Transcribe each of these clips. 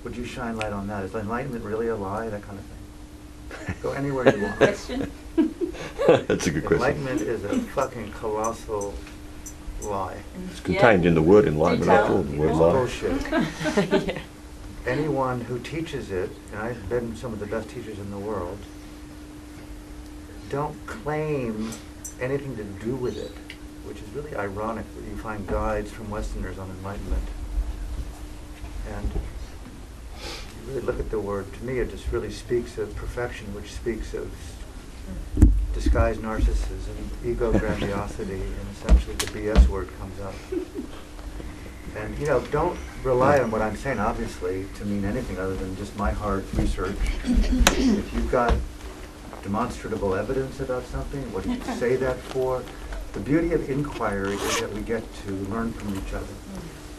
Would you shine light on that? Is enlightenment really a lie? That kind of thing. Go anywhere you want. Question? That's a good question. Enlightenment is a fucking colossal lie. It's contained in the word enlightenment, Detail. after all, the word lie. Bullshit. Yeah. Anyone who teaches it, and I've been some of the best teachers in the world, don't claim anything to do with it, which is really ironic that you find guides from Westerners on enlightenment. And you really look at the word, to me it just really speaks of perfection, which speaks of disguised narcissism, ego grandiosity, and essentially the BS word comes up. And you know, don't rely on what I'm saying, obviously, to mean anything other than just my hard research. If you've got demonstrable evidence about something, what do you say that for? The beauty of inquiry is that we get to learn from each other.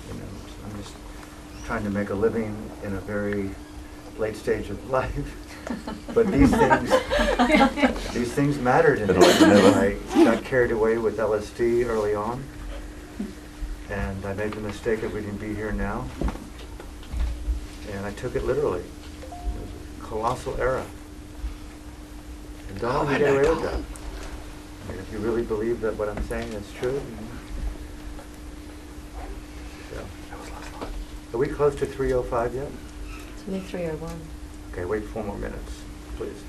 You know, so I'm just trying to make a living in a very late stage of life. But these things mattered in it. I got carried away with LSD early on, and I made the mistake of we didn't be here now. And I took it literally. It was a colossal era. And don't let me get away with that. I mean, if you really believe that what I'm saying is true, you know. So. Are we close to 3:05 yet? It's only 3:01. Okay, wait 4 more minutes, please.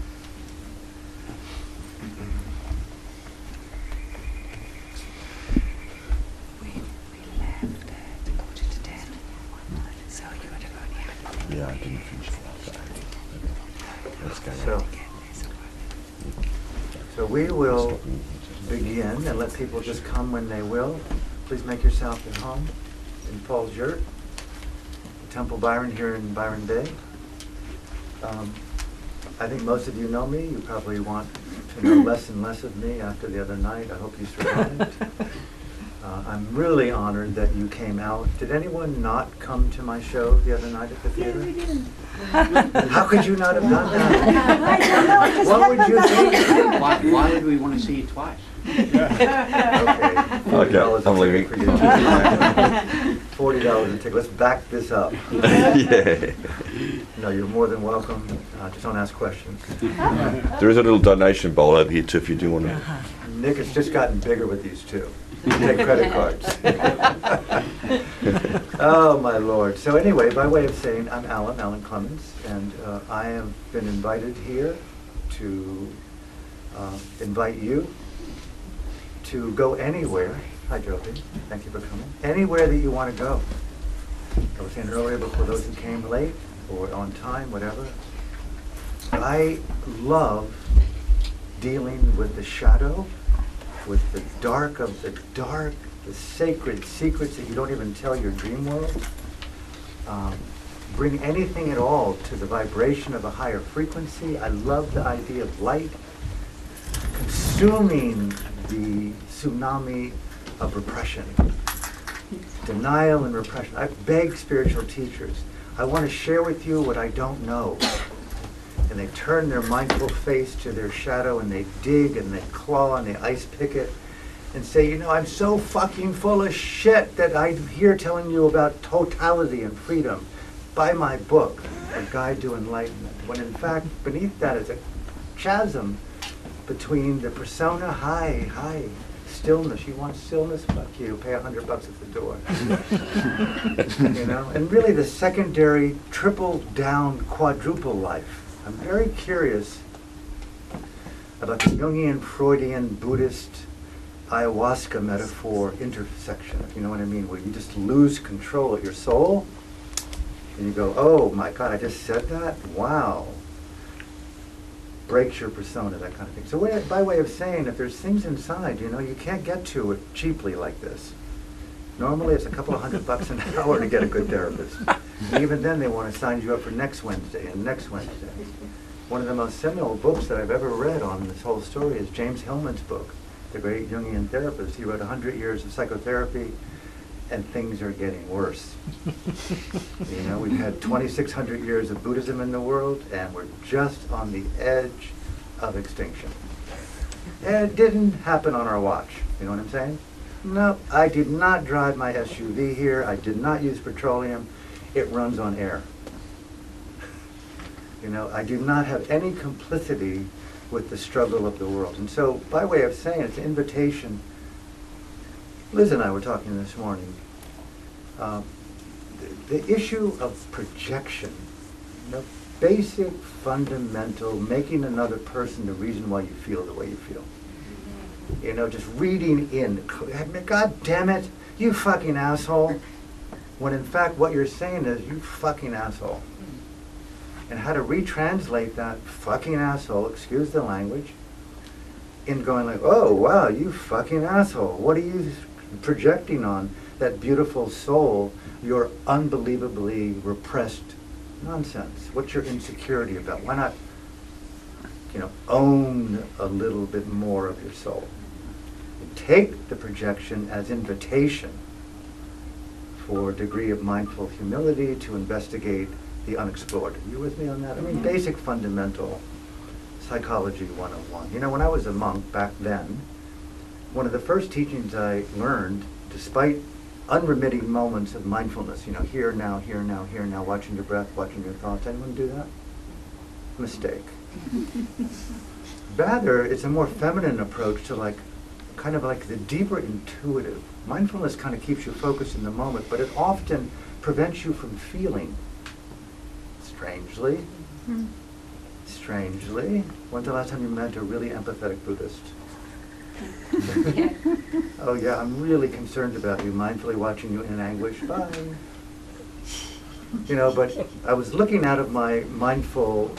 We left at 9:45, so you got to go now. Yeah, I didn't finish that. Let's go. So we will begin and let people just come when they will. Please make yourself at home in Paul's Yurt, Temple Byron here in Byron Bay. I think most of you know me. You probably want to know less and less of me after the other night. I hope you survived. I'm really honored that you came out. Did anyone not come to my show the other night at the theater? We didn't. How could you not have done that? I don't know, just What would you think? Why would we want to see you twice? Okay. $40 I'm leaving. for you. $40 a ticket. Let's back this up. Yeah. No, you're more than welcome. Just don't ask questions. There is a little donation bowl over here too if you do want to. Nick has just gotten bigger with these two. You take credit cards. Oh, my Lord. So anyway, by way of saying, I'm Alan Clements, and I have been invited here to invite you to go anywhere. Hi, Jovi. Thank you for coming. Anywhere that you want to go. I was saying earlier, before those who came late or on time, whatever. I love dealing with the shadow, with the dark of the dark, the sacred secrets that you don't even tell your dream world. Bring anything at all to the vibration of a higher frequency. I love the idea of light consuming the tsunami of repression, denial and repression. I beg spiritual teachers, I want to share with you what I don't know. And they turn their mindful face to their shadow and they dig and they claw and they ice pick it and say, you know, I'm so fucking full of shit that I'm here telling you about totality and freedom. Buy my book, A Guide to Enlightenment. When in fact, beneath that is a chasm between the persona, hi, stillness. You want stillness? Fuck you. Pay $100 at the door. You know? And really the secondary, triple down, quadruple life. I'm very curious about the Jungian, Freudian, Buddhist, ayahuasca metaphor intersection, if you know what I mean, where you just lose control of your soul and you go, oh my God, I just said that? Wow. Breaks your persona, that kind of thing. So by way of saying, if there's things inside, you know, you can't get to it cheaply like this. Normally it's a couple of $100 an hour to get a good therapist. And even then they want to sign you up for next Wednesday and next Wednesday. One of the most seminal books that I've ever read on this whole story is James Hillman's book, the great Jungian therapist. He wrote 100 years of psychotherapy, and things are getting worse. You know, we've had 2,600 years of Buddhism in the world, and we're just on the edge of extinction. And it didn't happen on our watch. You know what I'm saying? No, I did not drive my SUV here. I did not use petroleum. It runs on air. You know, I do not have any complicity with the struggle of the world. And so, by way of saying, it's an invitation. Liz and I were talking this morning. The issue of projection, you know, basic, fundamental, making another person the reason why you feel the way you feel. You know, just reading in, God damn it, you fucking asshole. When in fact what you're saying is, you fucking asshole. And how to retranslate that fucking asshole, excuse the language, in going like, oh wow, you fucking asshole. What are you projecting on that beautiful soul, your unbelievably repressed nonsense? What's your insecurity about? Why not, you know, own a little bit more of your soul? And take the projection as invitation for a degree of mindful humility to investigate the unexplored. Are you with me on that? I mean, basic fundamental psychology 101. You know, when I was a monk back then, one of the first teachings I learned, despite unremitting moments of mindfulness, you know, here, now, here, now, here, now, watching your breath, watching your thoughts. Anyone do that? Mistake. Rather, it's a more feminine approach to like, kind of like the deeper intuitive. Mindfulness kind of keeps you focused in the moment, but it often prevents you from feeling. Strangely, when's the last time you met a really empathetic Buddhist? Oh yeah, I'm really concerned about you, mindfully watching you in anguish. Bye. You know, but I was looking out of my mindful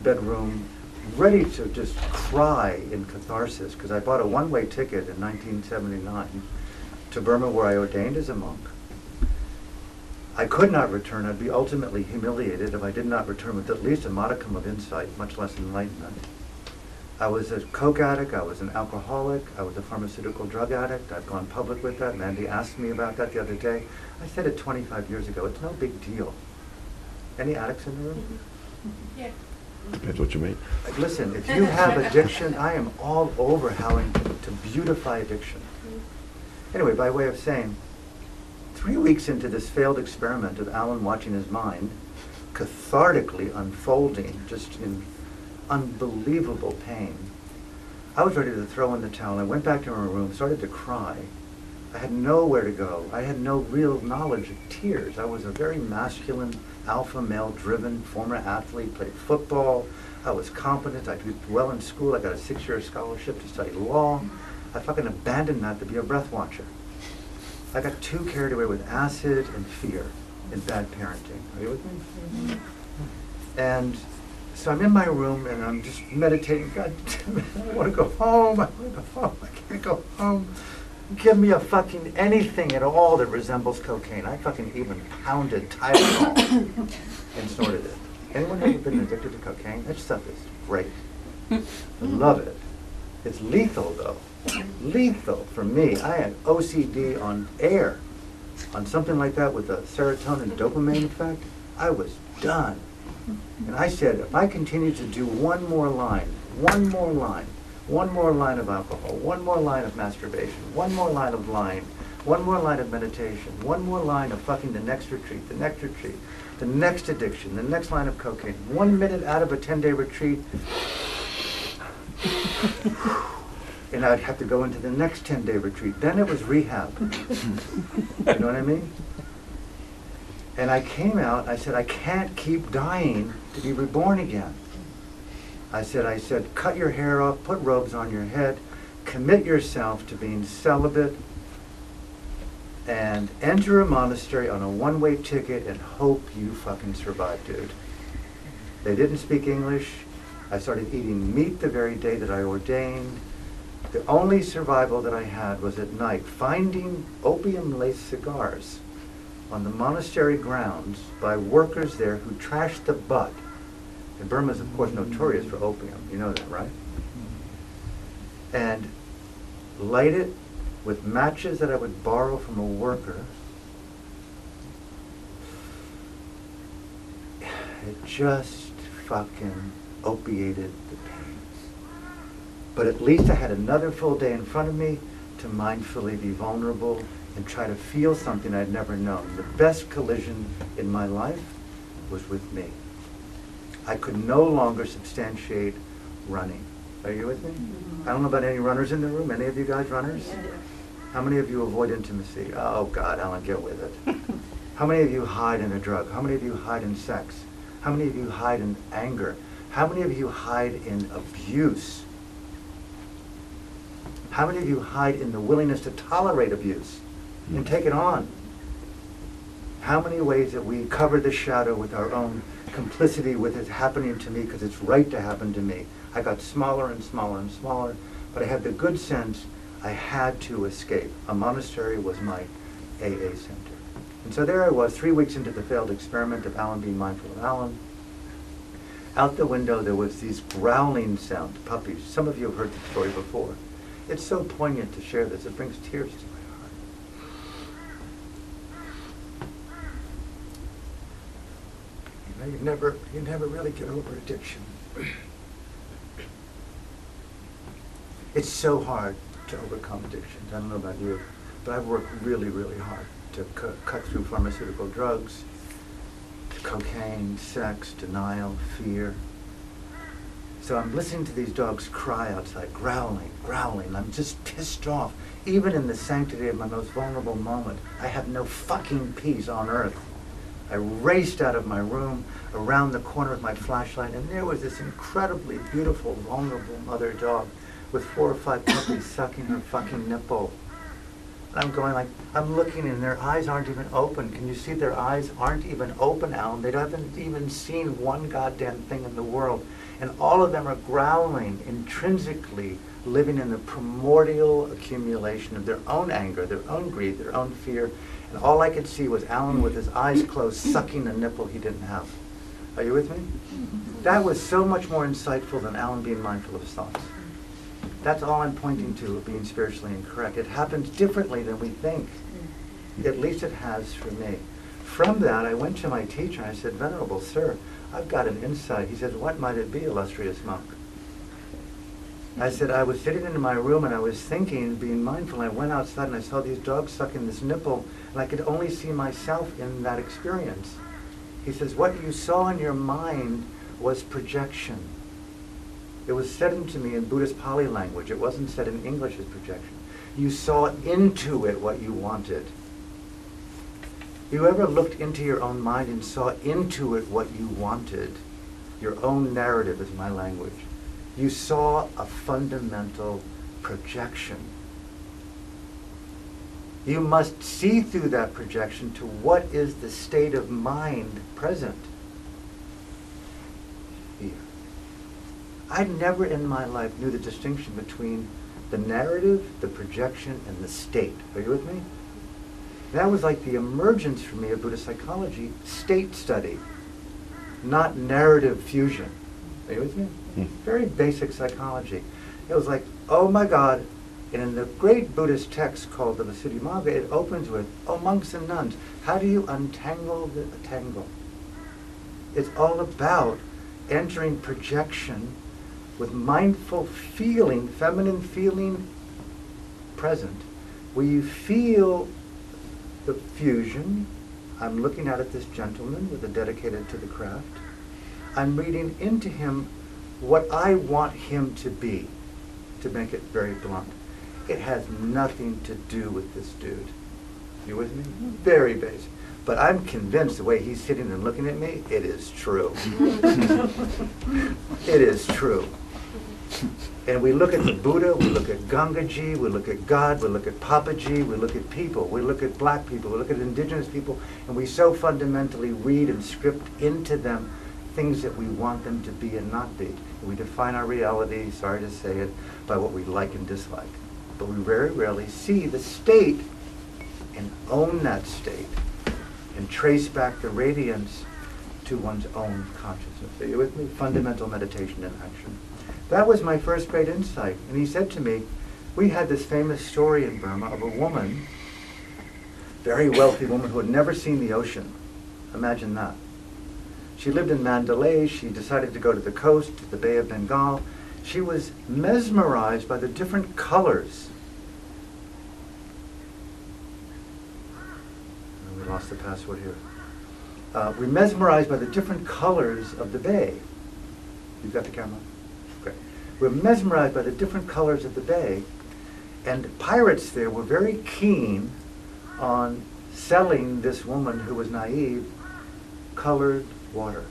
bedroom, ready to just cry in catharsis, because I bought a one-way ticket in 1979 to Burma, where I ordained as a monk. I could not return. I'd be ultimately humiliated if I did not return with at least a modicum of insight, much less enlightenment. I was a coke addict, I was an alcoholic, I was a pharmaceutical drug addict. I've gone public with that. Mandy asked me about that the other day. I said it 25 years ago. It's no big deal. Any addicts in the room? Yeah. That's what you mean. Like, listen, if you have addiction, I am all over how to beautify addiction. Anyway, by way of saying, 3 weeks into this failed experiment of Alan watching his mind, cathartically unfolding, just in unbelievable pain, I was ready to throw in the towel. I went back to my room, started to cry. I had nowhere to go. I had no real knowledge of tears. I was a very masculine, alpha male-driven former athlete, played football. I was competent. I did well in school. I got a 6-year scholarship to study law. I fucking abandoned that to be a breath watcher. I got too carried away with acid and fear and bad parenting. Are you with me? And so I'm in my room and I'm just meditating. God damn it, I want to go home. I want to go home. I can't go home. Give me a fucking anything at all that resembles cocaine. I fucking even pounded Tylenol and snorted it. Anyone ever been addicted to cocaine? That stuff is great. I love it. It's lethal though. Lethal for me. I had OCD on air. On something like that with a serotonin dopamine effect, I was done. And I said, if I continue to do one more line of alcohol, one more line of masturbation, one more line of lying, one more line of meditation, one more line of fucking the next retreat, the next addiction, the next line of cocaine, 1 minute out of a 10-day retreat, and I'd have to go into the next 10-day retreat. Then it was rehab. You know what I mean? And I came out, I said, I can't keep dying to be reborn again. I said, cut your hair off, put robes on your head, commit yourself to being celibate, and enter a monastery on a one-way ticket and hope you fucking survive, dude. They didn't speak English. I started eating meat the very day that I ordained. The only survival that I had was at night, finding opium-laced cigars on the monastery grounds by workers there who trashed the butt. And Burma is, of course, notorious for opium. You know that, right? And light it with matches that I would borrow from a worker. It just fucking opiated the pain. But at least I had another full day in front of me to mindfully be vulnerable and try to feel something I'd never known. The best collision in my life was with me. I could no longer substantiate running. Are you with me? I don't know about any runners in the room. Any of you guys runners? How many of you avoid intimacy? Oh God, Alan, get with it. How many of you hide in a drug? How many of you hide in sex? How many of you hide in anger? How many of you hide in abuse? How many of you hide in the willingness to tolerate abuse and take it on? How many ways that we cover the shadow with our own complicity with it happening to me because it's right to happen to me. I got smaller and smaller and smaller, but I had the good sense I had to escape. A monastery was my AA center. And so there I was, 3 weeks into the failed experiment of Alan being mindful of Alan. Out the window there was these growling sound, puppies. Some of you have heard the story before. It's so poignant to share this, it brings tears to my heart. You never really get over addiction. It's so hard to overcome addictions. I don't know about you, but I've worked really, really hard to cut through pharmaceutical drugs, to cocaine, sex, denial, fear. So I'm listening to these dogs cry outside, growling. I'm just pissed off. Even in the sanctity of my most vulnerable moment, I have no fucking peace on earth. I raced out of my room, around the corner with my flashlight, and there was this incredibly beautiful, vulnerable mother dog with 4 or 5 puppies sucking her fucking nipple. And I'm going like, I'm looking and their eyes aren't even open. Can you see their eyes aren't even open, Alan? They haven't even seen one goddamn thing in the world. And all of them are growling, intrinsically living in the primordial accumulation of their own anger, their own greed, their own fear. And all I could see was Alan with his eyes closed, sucking a nipple he didn't have. Are you with me? That was so much more insightful than Alan being mindful of his thoughts. That's all I'm pointing to of being spiritually incorrect. It happens differently than we think. At least it has for me. From that, I went to my teacher and I said, Venerable Sir, I've got an insight. He said, what might it be, illustrious monk? I said, I was sitting in my room and I was thinking, being mindful. I went outside and I saw these dogs sucking this nipple, and I could only see myself in that experience. He says, what you saw in your mind was projection. It was said to me in Buddhist Pali language. It wasn't said in English as projection. You saw into it what you wanted. You ever looked into your own mind and saw into it what you wanted? Your own narrative is my language. You saw a fundamental projection. You must see through that projection to what is the state of mind present. Fear. I never in my life knew the distinction between the narrative, the projection, and the state. Are you with me? That was like the emergence for me of Buddhist psychology, state study, not narrative fusion. Are you with me? Very basic psychology. It was like, oh my God. And in the great Buddhist text called the Visuddhimagga, it opens with, oh monks and nuns, how do you untangle the tangle? It's all about entering projection with mindful feeling, feminine feeling present, where you feel the fusion. I'm looking out at this gentleman with a dedicated to the craft. I'm reading into him what I want him to be, to make it very blunt. It has nothing to do with this dude. You with me? Very basic. But I'm convinced the way he's sitting and looking at me, it is true. It is true. And we look at the Buddha, we look at Gangaji, we look at God, we look at Papaji, we look at people, we look at black people, we look at indigenous people, and we so fundamentally read and script into them things that we want them to be and not be. And we define our reality, sorry to say it, by what we like and dislike. But we very rarely see the state and own that state and trace back the radiance to one's own consciousness. Are you with me? Fundamental meditation in action. That was my first great insight. And he said to me, we had this famous story in Burma of a woman, very wealthy woman who had never seen the ocean. Imagine that. She lived in Mandalay. She decided to go to the coast, to the Bay of Bengal. She was mesmerized by the different colors. We lost the password here. We're mesmerized by the different colors of the bay. You've got the camera? Okay. We're mesmerized by the different colors of the bay, and pirates there were very keen on selling this woman who was naive colored water.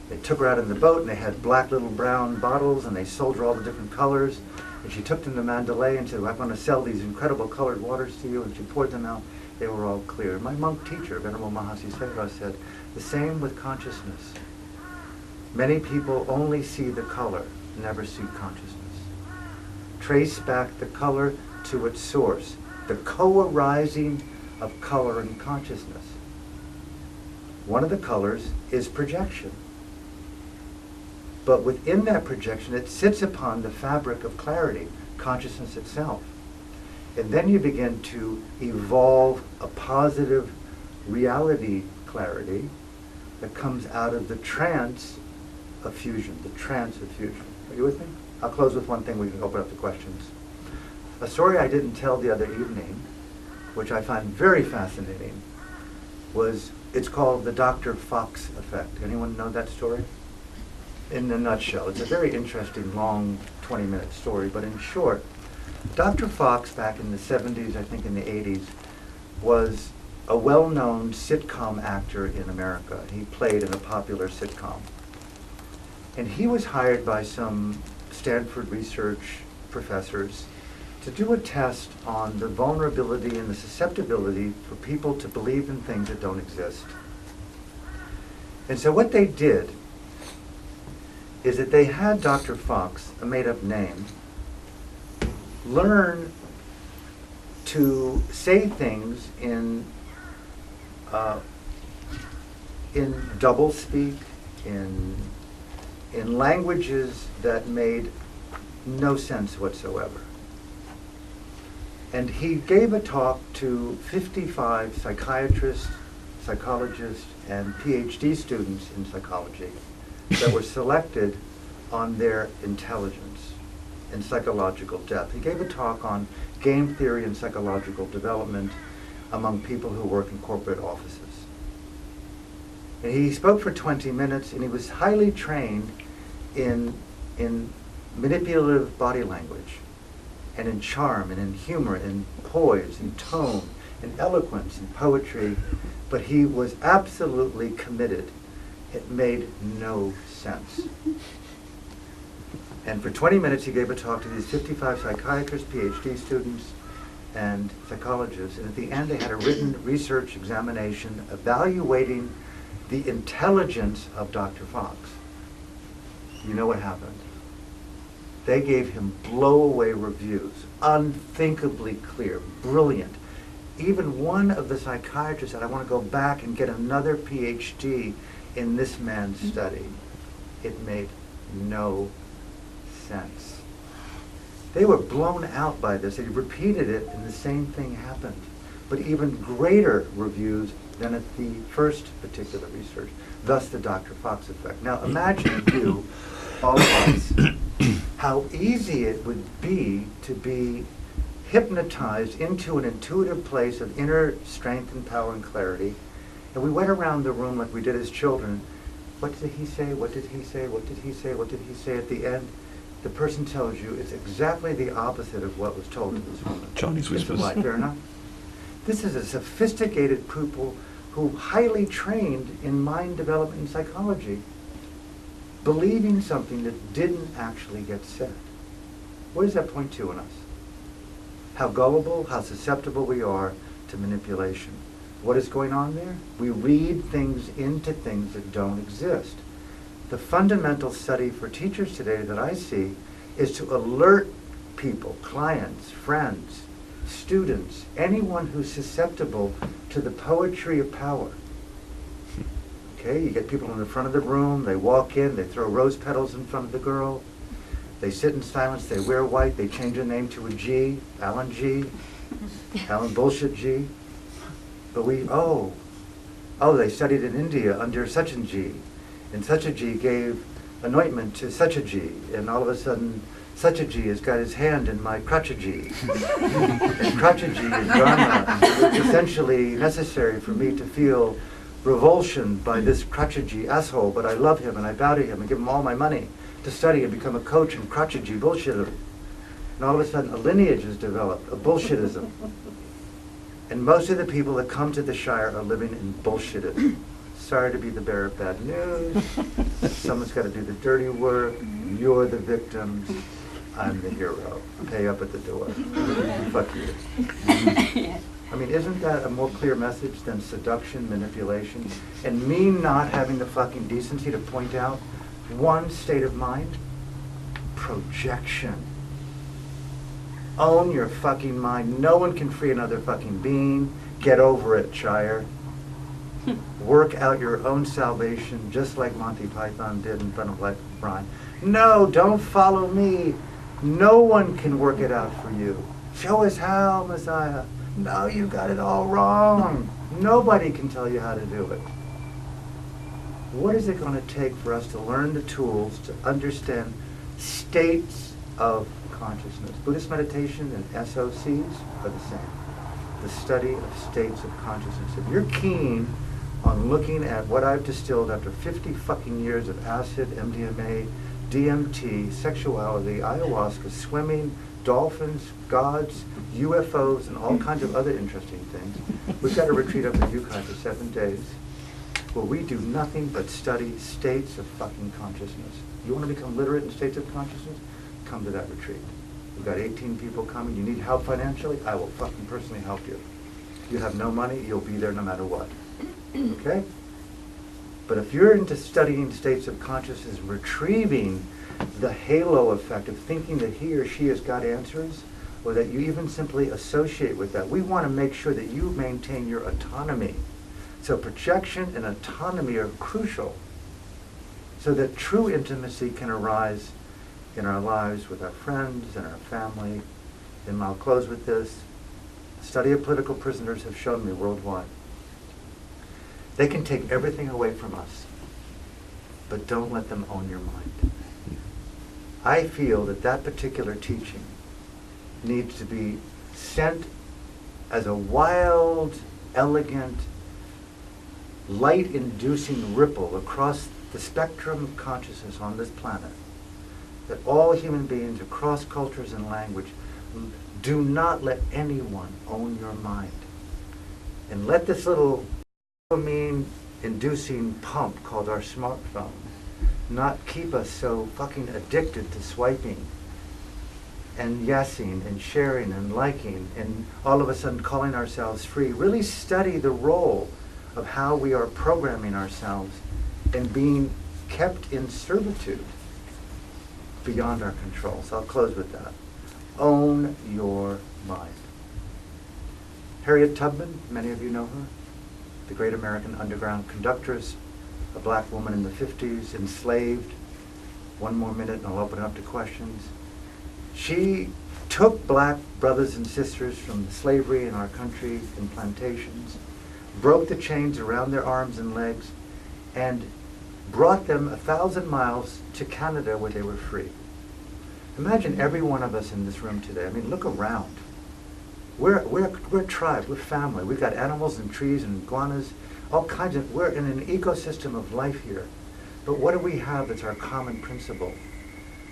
They took her out in the boat, and they had black little brown bottles, and they sold her all the different colors. And she took them to Mandalay and said, "I'm going to sell these incredible colored waters to you." And she poured them out. They were all clear. My monk teacher, Venerable Mahasi Sayadaw, said, the same with consciousness. Many people only see the color, never see consciousness. Trace back the color to its source, the co-arising of color and consciousness. One of the colors is projection. But within that projection, it sits upon the fabric of clarity, consciousness itself. And then you begin to evolve a positive reality clarity that comes out of the trance of fusion, the trance of fusion. Are you with me? I'll close with one thing, we can open up to questions. A story I didn't tell the other evening, which I find very fascinating, it's called the Dr. Fox effect. Anyone know that story? In a nutshell, it's a very interesting, long, 20-minute story, but in short, Dr. Fox, back in the 70s, I think in the 80s, was a well-known sitcom actor in America. He played in a popular sitcom. And he was hired by some Stanford research professors to do a test on the vulnerability and the susceptibility for people to believe in things that don't exist. And so what they did is that they had Dr. Fox, a made-up name, learn to say things in doublespeak, in languages that made no sense whatsoever. And he gave a talk to 55 psychiatrists, psychologists, and PhD students in psychology that were selected on their intelligence and psychological depth. He gave a talk on game theory and psychological development among people who work in corporate offices. And he spoke for 20 minutes, and he was highly trained in manipulative body language, and in charm, and in humor, and poise, and tone, and eloquence, and poetry, but he was absolutely committed. It made no sense. And for 20 minutes he gave a talk to these 55 psychiatrists, PhD students, and psychologists, and at the end they had a written research examination evaluating the intelligence of Dr. Fox. You know what happened? They gave him blow-away reviews, unthinkably clear, brilliant. Even one of the psychiatrists said, "I want to go back and get another PhD in this man's study." It made no sense. They were blown out by this. They repeated it, and the same thing happened. But even greater reviews than at the first particular research. Thus the Dr. Fox effect. Now imagine you, all of us, how easy it would be to be hypnotized into an intuitive place of inner strength and power and clarity. And we went around the room like we did as children. What did he say? What did he say? What did he say? What did he say? At the end, the person tells you it's exactly the opposite of what was told to this woman. Johnny's whispers. Right, fair enough? This is a sophisticated people who highly trained in mind development and psychology, believing something that didn't actually get said. What does that point to in us? How gullible, how susceptible we are to manipulation. What is going on there? We read things into things that don't exist. The fundamental study for teachers today that I see is to alert people, clients, friends, students, anyone who's susceptible to the poetry of power. Okay, you get people in the front of the room, they walk in, they throw rose petals in front of the girl, they sit in silence, they wear white, they change their name to a G, Alan G, Alan Bullshit G. But they studied in India under such a G, and such a G gave anointment to such a G, and all of a sudden such a G has got his hand in my Krachaji. And Krachaji is Dharma. It's essentially necessary for me to feel revulsion by this crotchety asshole, but I love him and I bow to him and give him all my money to study and become a coach in crotchety bullshittery. And all of a sudden a lineage is developed of bullshittism. And most of the people that come to the Shire are living in bullshittism. Sorry to be the bearer of bad news. Someone's got to do the dirty work. You're the victims. I'm the hero. Pay up at the door. Fuck you. I mean, isn't that a more clear message than seduction, manipulation, and me not having the fucking decency to point out one state of mind? Projection. Own your fucking mind. No one can free another fucking being. Get over it, Shire. Work out your own salvation, just like Monty Python did in front of like Brian. No, don't follow me. No one can work it out for you. Show us how, Messiah. No, you got it all wrong. Nobody can tell you how to do it. What is it going to take for us to learn the tools to understand states of consciousness? Buddhist meditation and SOCs are the same. The study of states of consciousness. If you're keen on looking at what I've distilled after 50 fucking years of acid, MDMA, DMT, sexuality, ayahuasca, swimming, dolphins, gods, UFOs, and all kinds of other interesting things, we've got a retreat up in Yukon for 7 days where we do nothing but study states of fucking consciousness. You want to become literate in states of consciousness? Come to that retreat. We've got 18 people coming. You need help financially? I will fucking personally help you. You have no money, you'll be there no matter what. Okay? But if you're into studying states of consciousness, retrieving the halo effect of thinking that he or she has got answers, or that you even simply associate with that, we want to make sure that you maintain your autonomy. So projection and autonomy are crucial so that true intimacy can arise in our lives with our friends and our family. And I'll close with this. The study of political prisoners have shown me worldwide. They can take everything away from us, but don't let them own your mind. I feel that that particular teaching needs to be sent as a wild, elegant, light-inducing ripple across the spectrum of consciousness on this planet, that all human beings across cultures and language do not let anyone own your mind. And let this little dopamine-inducing pump called our smartphone not keep us so fucking addicted to swiping and yesing and sharing and liking and all of a sudden calling ourselves free. Really study the role of how we are programming ourselves and being kept in servitude beyond our control. So I'll close with that. Own your mind. Harriet Tubman, many of you know her, the great American underground conductress, a black woman in the 50s, enslaved. One more minute and I'll open it up to questions. She took black brothers and sisters from the slavery in our country in plantations, broke the chains around their arms and legs, and brought them 1,000 miles to Canada where they were free. Imagine every one of us in this room today. I mean, look around. We're a tribe, we're family. We've got animals and trees and iguanas, all kinds of, we're in an ecosystem of life here. But what do we have that's our common principle?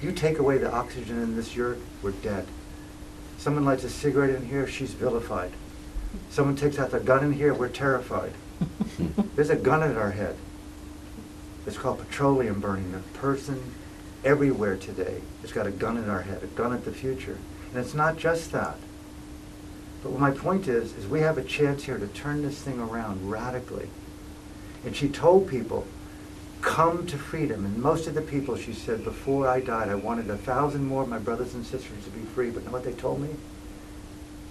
You take away the oxygen in this yurt, we're dead. Someone lights a cigarette in here, she's vilified. Someone takes out the gun in here, we're terrified. There's a gun at our head. It's called petroleum burning. A person everywhere today has got a gun in our head, a gun at the future. And it's not just that. But what my point is we have a chance here to turn this thing around radically. And she told people, come to freedom. And most of the people, she said, before I died, I wanted 1,000 more of my brothers and sisters to be free. But you know what they told me?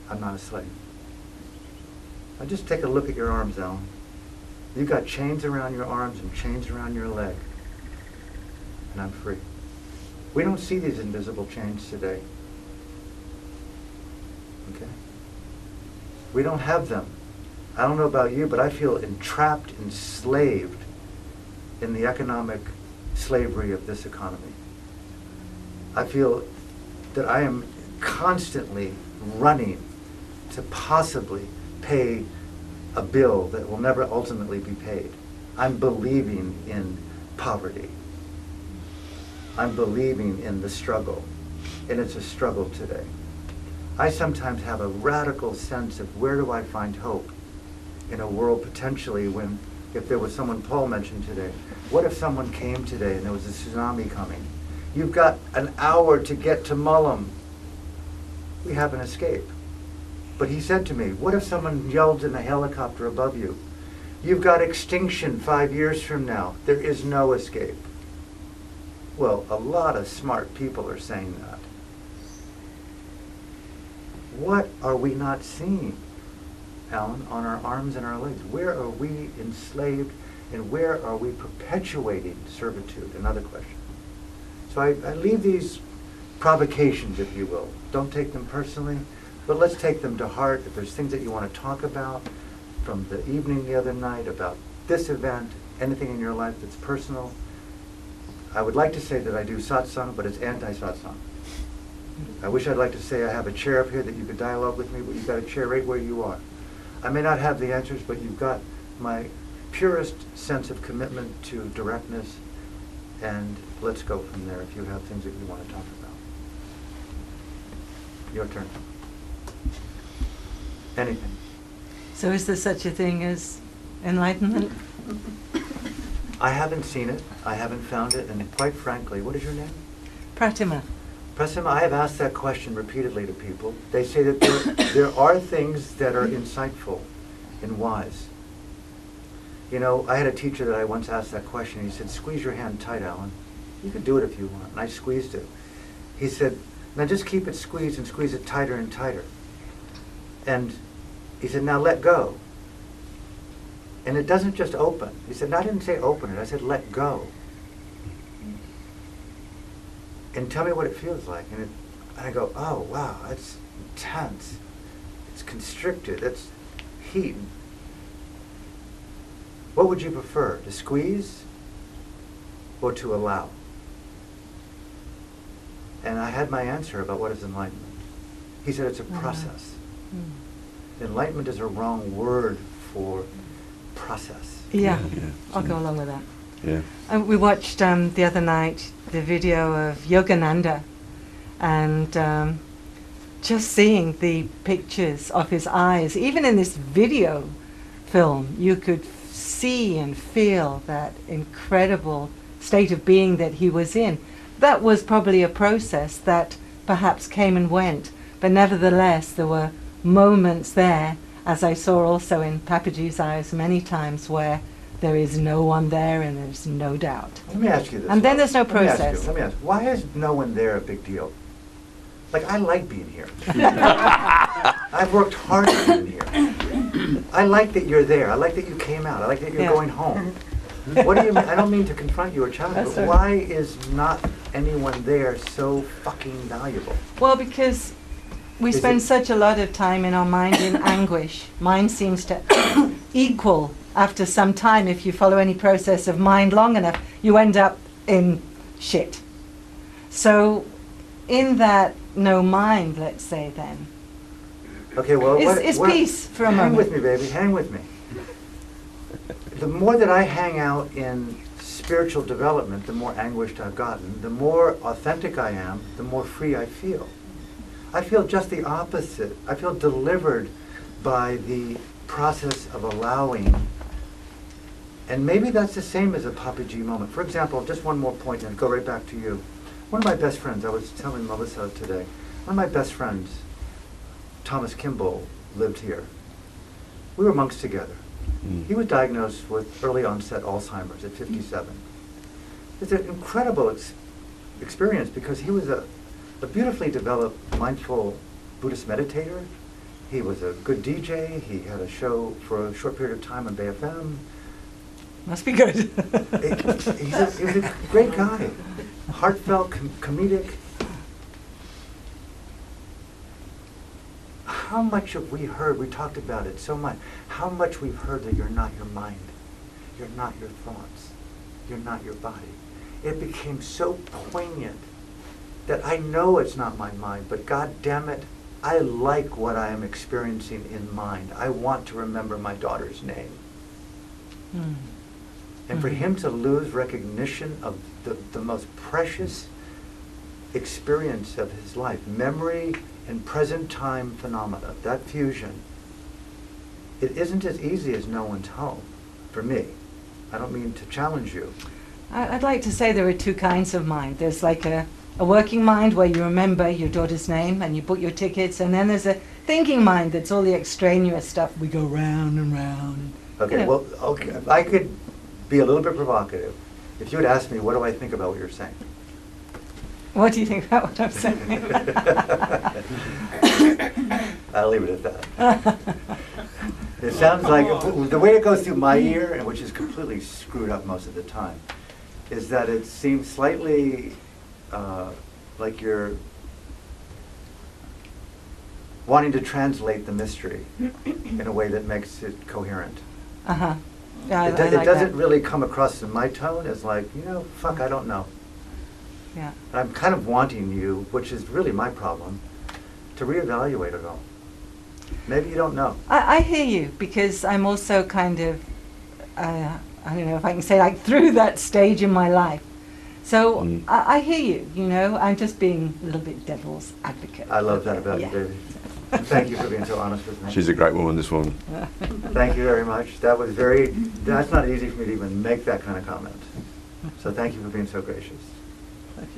I'm not a slave. Now just take a look at your arms, Alan. You've got chains around your arms and chains around your leg. And I'm free. We don't see these invisible chains today. Okay? We don't have them. I don't know about you, but I feel entrapped, enslaved in the economic slavery of this economy. I feel that I am constantly running to possibly pay a bill that will never ultimately be paid. I'm believing in poverty. I'm believing in the struggle, and it's a struggle today. I sometimes have a radical sense of where do I find hope in a world potentially when, if there was someone Paul mentioned today, what if someone came today and there was a tsunami coming? You've got an hour to get to Mullum. We have an escape. But he said to me, what if someone yelled in a helicopter above you? You've got extinction 5 years from now. There is no escape. Well, a lot of smart people are saying that. What are we not seeing, Alan, on our arms and our legs? Where are we enslaved, and where are we perpetuating servitude? Another question. So I leave these provocations, if you will. Don't take them personally, but let's take them to heart. If there's things that you want to talk about from the evening the other night, about this event, anything in your life that's personal, I would like to say that I do satsang, but it's anti-satsang. I wish I'd like to say I have a chair up here that you could dialogue with me, but you've got a chair right where you are. I may not have the answers, but you've got my purest sense of commitment to directness, and let's go from there if you have things that you want to talk about. Your turn. Anything. So is there such a thing as enlightenment? I haven't seen it, I haven't found it, and quite frankly, what is your name? Pratima. Pratima, I have asked that question repeatedly to people. They say that there are things that are insightful and wise. You know, I had a teacher that I once asked that question. He said, squeeze your hand tight, Alan. You can do it if you want. And I squeezed it. He said, now just keep it squeezed and squeeze it tighter and tighter. And he said, now let go. And it doesn't just open. He said, no, I didn't say open it. I said, let go. And tell me what it feels like. And I go, oh, wow, that's intense. It's constricted. It's heat. What would you prefer, to squeeze or to allow? And I had my answer about what is enlightenment. He said it's a process. Enlightenment is a wrong word for process. Yeah, I'll go along with that. Yeah. We watched the other night the video of Yogananda, and just seeing the pictures of his eyes, even in this video film, you could see and feel that incredible state of being that he was in. That was probably a process that perhaps came and went, but nevertheless there were moments there, as I saw also in Papaji's eyes many times, where there is no one there and there's no doubt. Let me ask you this. And then there's no Let me process. ask you, why is no one there a big deal? Like, I like being here. I've worked hard at being here. I like that you're there. I like that you came out. I like that you're going home. What do you mean? I don't mean to confront you or challenge you, but why is not anyone there so fucking valuable? Well, because we Is spend it- such a lot of time in our mind in anguish. Mind seems to equal after some time. If you follow any process of mind long enough, you end up in shit. So in that no mind, let's say then, Okay, well, is peace for a hang moment. with me, baby. Hang with me. The more that I hang out in spiritual development, the more anguished I've gotten. The more authentic I am, the more free I feel. I feel just the opposite. I feel delivered by the process of allowing. And maybe that's the same as a Papaji moment. For example, just one more point and go right back to you. One of my best friends, I was telling Melissa today, one of my best friends, Thomas Kimball, lived here. We were monks together. He was diagnosed with early onset Alzheimer's at 57. It's an incredible experience because he was a beautifully developed mindful Buddhist meditator. He was a good DJ. He had a show for a short period of time on Bay FM. Must be good. He was a great guy, heartfelt, comedic. How much have we heard, we talked about it so much, how much we've heard that you're not your mind, you're not your thoughts, you're not your body. It became so poignant that I know it's not my mind, but God damn it, I like what I am experiencing in mind. I want to remember my daughter's name. Mm. And for Mhm. him to lose recognition of the most precious experience of his life, memory and present time phenomena, that fusion, it isn't as easy as no one's home, for me. I don't mean to challenge you. I'd like to say there are two kinds of mind. There's like a working mind where you remember your daughter's name and you book your tickets, and then there's a thinking mind that's all the extraneous stuff. We go round and round. Okay, You know. well, okay, I could be a little bit provocative. If you had asked me, what do I think about what you're saying? What do you think about what I'm saying? I'll leave it at that. It sounds like, the way it goes through my ear, and which is completely screwed up most of the time, is that it seems slightly like you're wanting to translate the mystery in a way that makes it coherent. Uh-huh. Yeah, It I like doesn't that. really come across in my tone as like, fuck, I don't know. Yeah. And I'm kind of wanting you, which is really my problem, to reevaluate it all. Maybe you don't know. I hear you, because I'm also kind of, I don't know if I can say, like, through that stage in my life. So Mm. I hear you, I'm just being a little bit devil's advocate. I love that about Yeah. you, David. And thank you for being so honest with me. She's a great woman, this woman. Thank you very much. That's not easy for me to even make that kind of comment. So thank you for being so gracious. Thank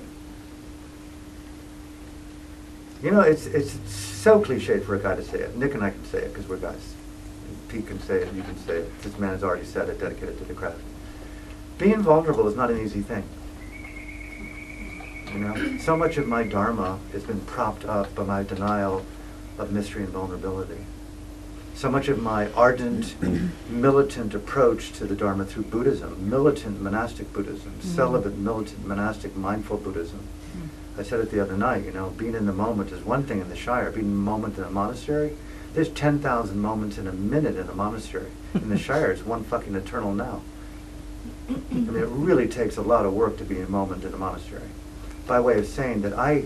you. It's so cliched for a guy to say it. Nick and I can say it because we're guys. Pete can say it, you can say it. This man has already said it, dedicated to the craft. Being vulnerable is not an easy thing. So much of my dharma has been propped up by my denial of mystery and vulnerability. So much of my ardent, militant approach to the Dharma through Buddhism, militant monastic Buddhism, celibate, militant, monastic, mindful Buddhism. I said it the other night, being in the moment is one thing in the Shire. Being in the moment in a monastery, there's 10,000 moments in a minute in a monastery. In the Shire, it's one fucking eternal now. I mean, it really takes a lot of work to be in a moment in a monastery. By way of saying that I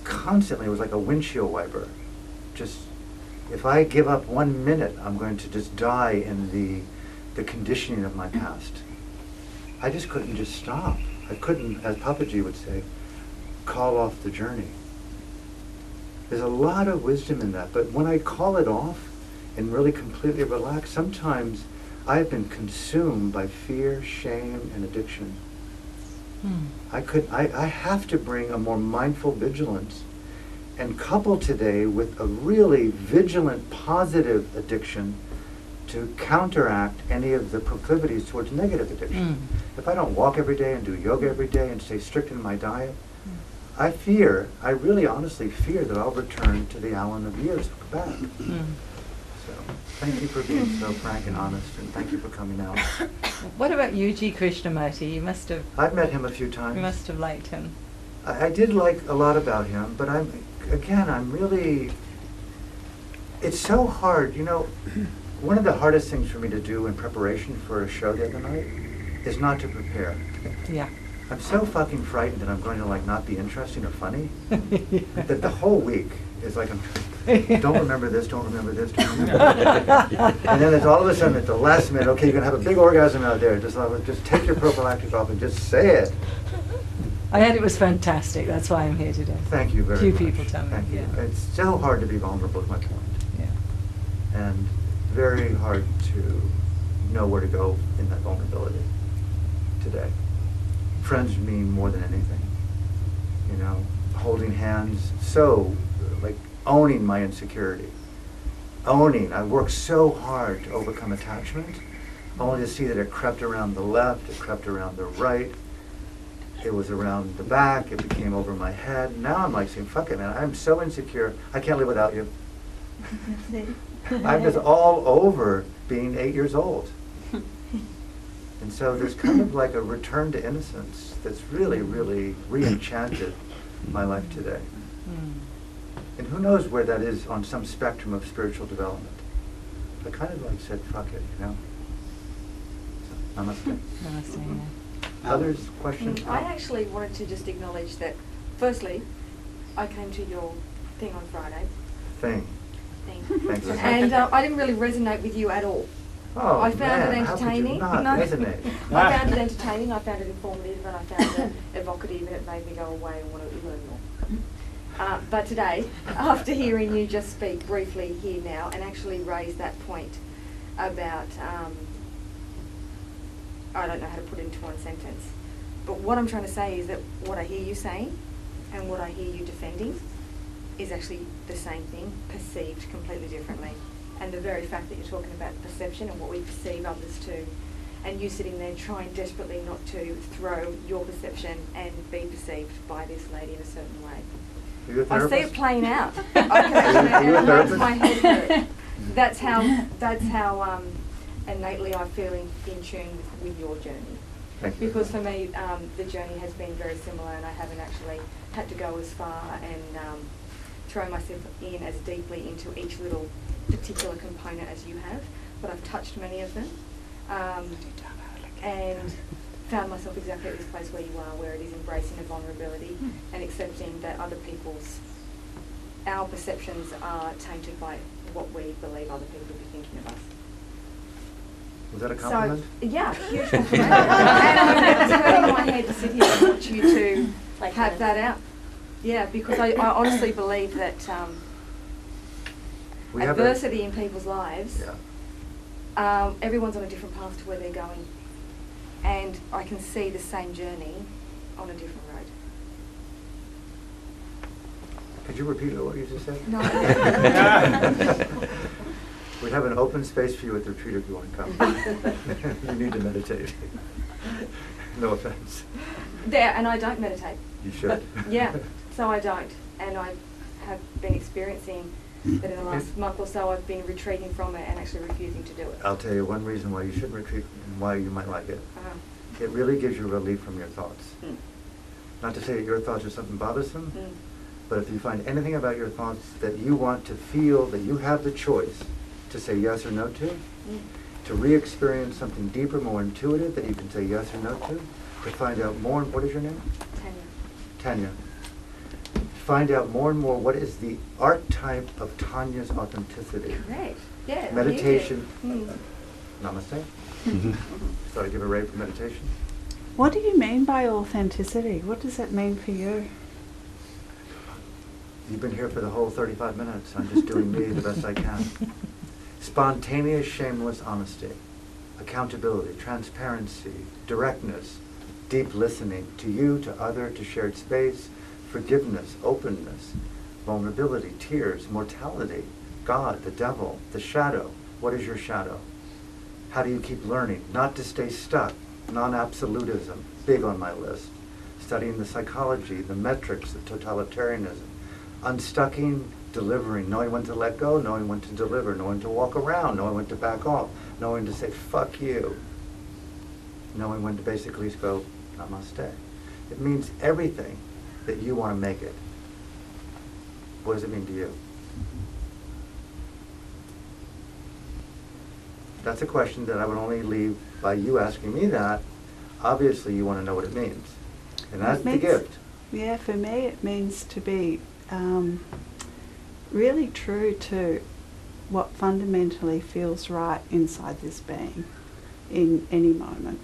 constantly was like a windshield wiper. Just, if I give up 1 minute, I'm going to just die in the conditioning of my past. I just couldn't just stop. I couldn't, as Papaji would say, call off the journey. There's a lot of wisdom in that, but when I call it off and really completely relax, sometimes I've been consumed by fear, shame, and addiction. I have to bring a more mindful vigilance and couple today with a really vigilant, positive addiction to counteract any of the proclivities towards negative addiction. If I don't walk every day and do yoga every day and stay strict in my diet, I really honestly fear that I'll return to the Alan of years back. So thank you for being so frank and honest, and thank you for coming out. What about Yuji Krishnamurti? You must have I've met him a few times. liked him. I did like a lot about him, but I'm really, it's so hard. One of the hardest things for me to do in preparation for a show the other night is not to prepare. Yeah. I'm so fucking frightened that I'm going to not be interesting or funny that the whole week is like don't remember this, don't remember this, don't remember that. And then it's all of a sudden at the last minute, okay, you're going to have a big orgasm out there. Just take your prophylactic off and just say it. I heard it was fantastic. That's why I'm here today. Thank you very Few much. people tell me, Thank you. yeah. It's so hard to be vulnerable, is my point. Yeah. And very hard to know where to go in that vulnerability today. Friends mean more than anything. Holding hands, so owning my insecurity. I worked so hard to overcome attachment, only to see that it crept around the left, it crept around the right, it was around the back, it became over my head. Now I'm saying, fuck it, man, I'm so insecure, I can't live without you. I'm just all over being 8 years old. And so there's kind of a return to innocence that's really, really re-enchanted my life today. And who knows where that is on some spectrum of spiritual development. I kind of said, fuck it, So, namaste. Namaste, yeah. Others, questions? I actually wanted to just acknowledge that, firstly, I came to your thing on Friday. Thing. Thanks. And I didn't really resonate with you at all. Oh, I found man, it how could you entertaining. not No. resonate? I found it entertaining, I found it informative, and I found it evocative, and it made me go away and want to learn more. But today, after hearing you just speak briefly here now and actually raise that point about, I don't know how to put it into one sentence, but what I'm trying to say is that what I hear you saying and what I hear you defending is actually the same thing, perceived completely differently. And the very fact that you're talking about perception and what we perceive others to, and you sitting there trying desperately not to throw your perception and be perceived by this lady in a certain way. Are you a I therapist? see it playing out. And it makes my head hurt. That's how innately I feel in tune with your journey. Thank you. Because for me, the journey has been very similar, and I haven't actually had to go as far and throw myself in as deeply into each little particular component as you have, but I've touched many of them and found myself exactly at this place where you are, where it is embracing a vulnerability and accepting that our perceptions are tainted by what we believe other people will be thinking of us. Was that a compliment? So, yeah, huge compliment. And I'm turning my head to sit here and want you to have that out. Yeah, because I honestly believe that We have adversity in people's lives, Yeah. everyone's on a different path to where they're going. And I can see the same journey on a different road. Could you repeat what you just said? No. We have an open space for you at the retreat if you want to come. You need to meditate. No offense. There, and I don't meditate. You should. Yeah, so I don't. And I have been experiencing that in the last month or so I've been retreating from it and actually refusing to do it. I'll tell you one reason why you shouldn't retreat and why you might like it. Uh-huh. It really gives you relief from your thoughts. Mm. Not to say that your thoughts are something bothersome, Mm. but if you find anything about your thoughts that you want to feel that you have the choice to say yes or no to, to re-experience something deeper, more intuitive that you can say yes or no to find out more, what is your name? Tanya. Find out more and more what is the archetype of Tanya's authenticity. Correct. Yeah. Meditation. Mm. Namaste. Thought I'd give a rave for meditation. What do you mean by authenticity? What does that mean for you? You've been here for the whole 35 minutes. I'm just doing me the best I can. Spontaneous, shameless honesty, accountability, transparency, directness, deep listening to you, to other, to shared space, forgiveness, openness, vulnerability, tears, mortality, God, the devil, the shadow. What is your shadow? How do you keep learning? Not to stay stuck. Non-absolutism, big on my list. Studying the psychology, the metrics of totalitarianism. Unstucking, delivering, knowing when to let go, knowing when to deliver, knowing to walk around, knowing when to back off, knowing to say, fuck you. Knowing when to basically go, namaste. It means everything that you want to make it. What does it mean to you? That's a question that I would only leave by you asking me that. Obviously, you want to know what it means. And that's the gift. Yeah, for me it means to be really true to what fundamentally feels right inside this being in any moment.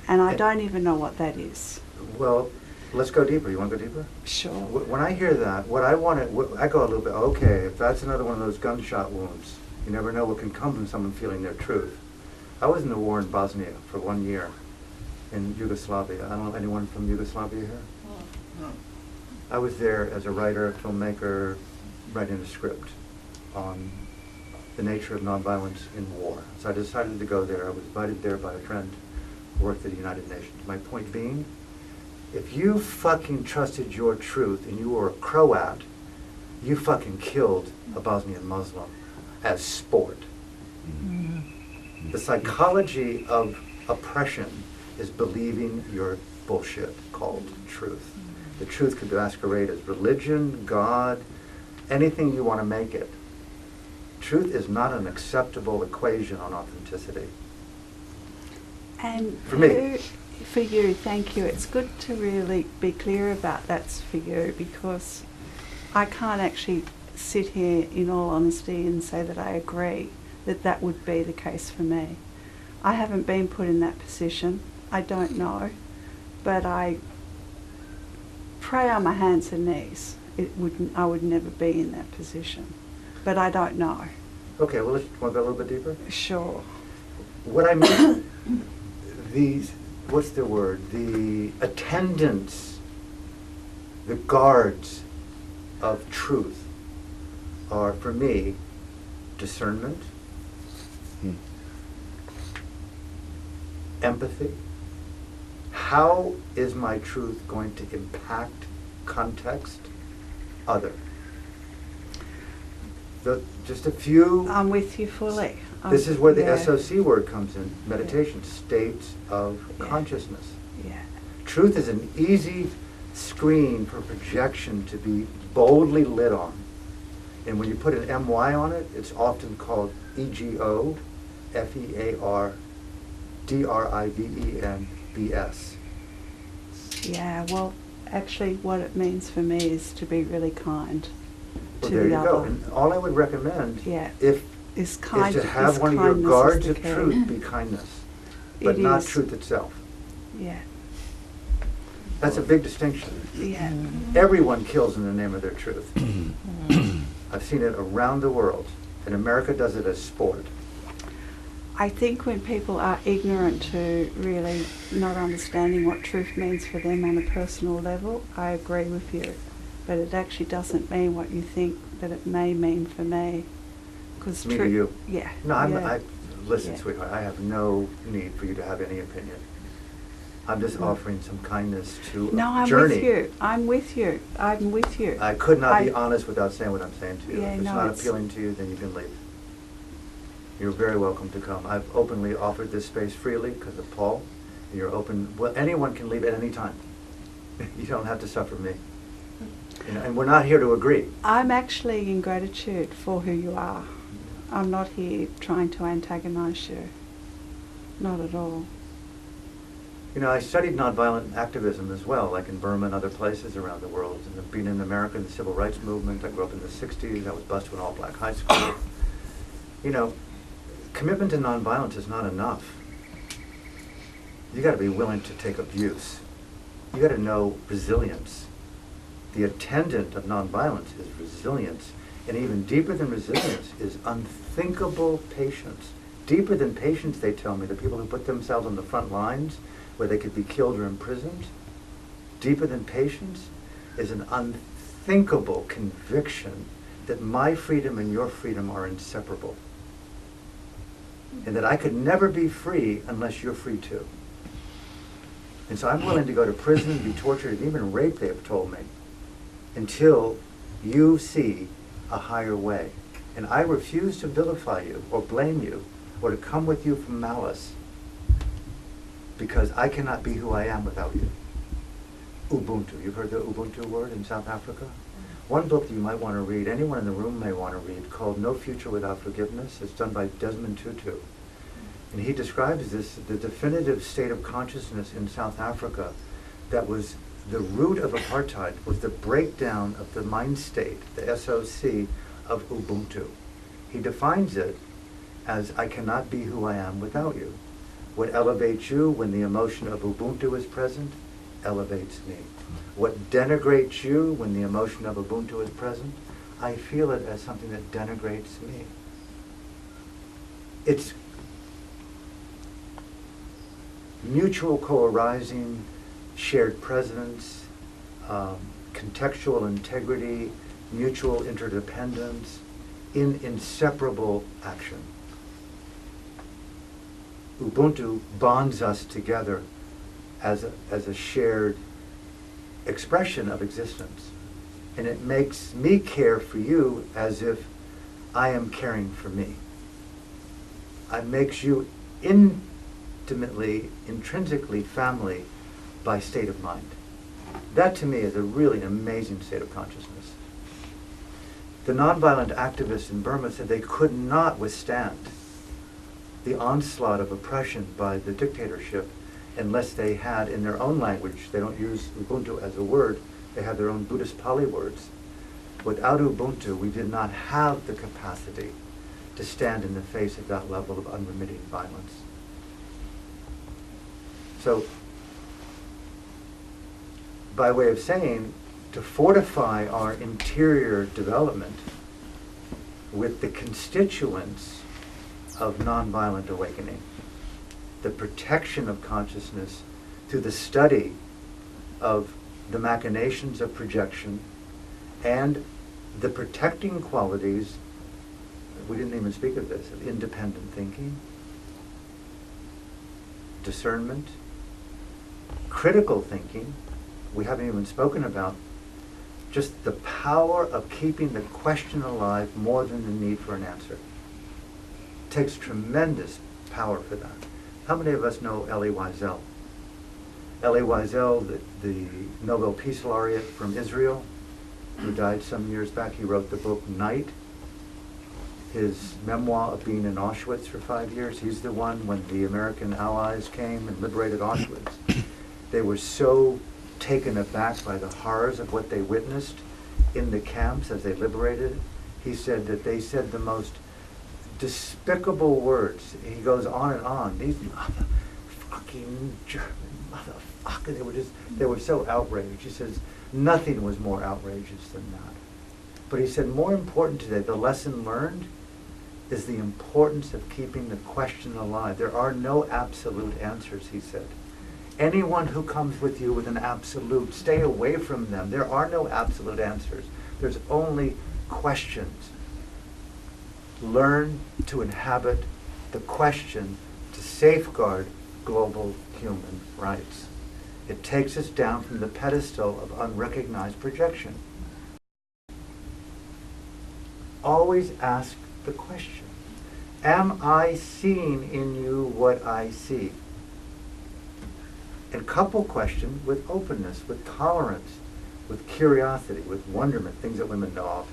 And I don't even know what that is. Well, let's go deeper. You want to go deeper? Sure. When I hear that, what I want to, I go a little bit, okay, if that's another one of those gunshot wounds, you never know what can come from someone feeling their truth. I was in the war in Bosnia for 1 year in Yugoslavia. I don't know anyone from Yugoslavia here? No. I was there as a writer, filmmaker, writing a script on the nature of nonviolence in war. So I decided to go there. I was invited there by a friend who worked at the United Nations. My point being, if you fucking trusted your truth and you were a Croat, you fucking killed a Bosnian Muslim as sport. The psychology of oppression is believing your bullshit called truth. The truth could masquerade as religion, God, anything you want to make it. Truth is not an acceptable equation on authenticity. And For me. For you, thank you. It's good to really be clear about that's for you, because I can't actually sit here in all honesty and say that I agree that that would be the case for me. I haven't been put in that position. I don't know. But I pray on my hands and knees. I would never be in that position. But I don't know. Okay, well, let's want to go a little bit deeper. Sure. What I mean, what's the word? The attendants, the guards of truth are, for me, discernment, empathy. How is my truth going to impact context, other? Just a few. I'm with you fully. This is where the Yeah. SOC word comes in, meditation, states of consciousness. Yeah. Truth is an easy screen for projection to be boldly lit on. And when you put an MY on it, it's often called EGO, FEARDRIVENBS. Yeah, well, actually what it means for me is to be really kind Well, to there the you other. go. And all I would recommend, Yeah. if Is to have one of your kindness is guards the of key. truth be kindness, but It not is. truth itself. Yeah. That's a big distinction. Yeah. Everyone kills in the name of their truth. I've seen it around the world, and America does it as sport. I think when people are ignorant to really not understanding what truth means for them on a personal level, I agree with you. But it actually doesn't mean what you think that it may mean for me. Because Me to you. Yeah. No, listen, Yeah. sweetheart, I have no need for you to have any opinion. I'm just offering some kindness to No, a I'm journey. with you. I'm with you. I'm with you. I could not be I- honest without saying what I'm saying to you. Yeah, If it's no, not it's- appealing to you, then you can leave. You're very welcome to come. I've openly offered this space freely because of Paul. You're open. Well, anyone can leave at any time. You don't have to suffer me. You know, and we're not here to agree. I'm actually in gratitude for who you are. I'm not here trying to antagonize you. Not at all. You know, I studied nonviolent activism as well, like in Burma and other places around the world. And I've been in America in the civil rights movement. I grew up in the 60s. I was bused to an all-black high school. You know, commitment to nonviolence is not enough. You got to be willing to take abuse. You got to know resilience. The attendant of nonviolence is resilience. And even deeper than resilience is unthinkable patience. Deeper than patience, they tell me, the people who put themselves on the front lines where they could be killed or imprisoned, deeper than patience is an unthinkable conviction that my freedom and your freedom are inseparable. And that I could never be free unless you're free too. And so I'm willing to go to prison, be tortured, and even raped, they have told me, until you see a higher way. And I refuse to vilify you or blame you or to come with you from malice, because I cannot be who I am without you. Ubuntu. You've heard the Ubuntu word in South Africa? One book that you might want to read, anyone in the room may want to read, called No Future Without Forgiveness. It's done by Desmond Tutu. And he describes this, the definitive state of consciousness in South Africa that was the root of apartheid, was the breakdown of the mind state, the SOC of Ubuntu. He defines it as, I cannot be who I am without you. What elevates you when the emotion of Ubuntu is present, elevates me. What denigrates you when the emotion of Ubuntu is present, I feel it as something that denigrates me. It's mutual co-arising, shared presence, contextual integrity, mutual interdependence, in inseparable action. Ubuntu bonds us together as a shared expression of existence. And it makes me care for you as if I am caring for me. It makes you intimately, intrinsically family by state of mind. That to me is a really amazing state of consciousness. The nonviolent activists in Burma said they could not withstand the onslaught of oppression by the dictatorship unless they had, in their own language, they don't use Ubuntu as a word, they have their own Buddhist Pali words, Without Ubuntu, we did not have the capacity to stand in the face of that level of unremitting violence. So, by way of saying, to fortify our interior development with the constituents of nonviolent awakening, the protection of consciousness through the study of the machinations of projection and the protecting qualities, we didn't even speak of this, of independent thinking, discernment, critical thinking, we haven't even spoken about, just the power of keeping the question alive more than the need for an answer. It takes tremendous power for that. How many of us know Elie Wiesel? Elie Wiesel, the Nobel Peace Laureate from Israel, who died some years back, he wrote the book Night, his memoir of being in Auschwitz for 5 years. He's the one, when the American allies came and liberated Auschwitz, they were so taken aback by the horrors of what they witnessed in the camps as they liberated. He said that they said the most despicable words. He goes on and on. These motherfucking German motherfuckers, they were so outraged. He says nothing was more outrageous than that. But he said more important today, the lesson learned is the importance of keeping the question alive. There are no absolute answers, he said. Anyone who comes with you with an absolute, stay away from them. There are no absolute answers. There's only questions. Learn to inhabit the question to safeguard global human rights. It takes us down from the pedestal of unrecognized projection. Always ask the question, am I seeing in you what I see? And couple question with openness, with tolerance, with curiosity, with wonderment, things that women know of.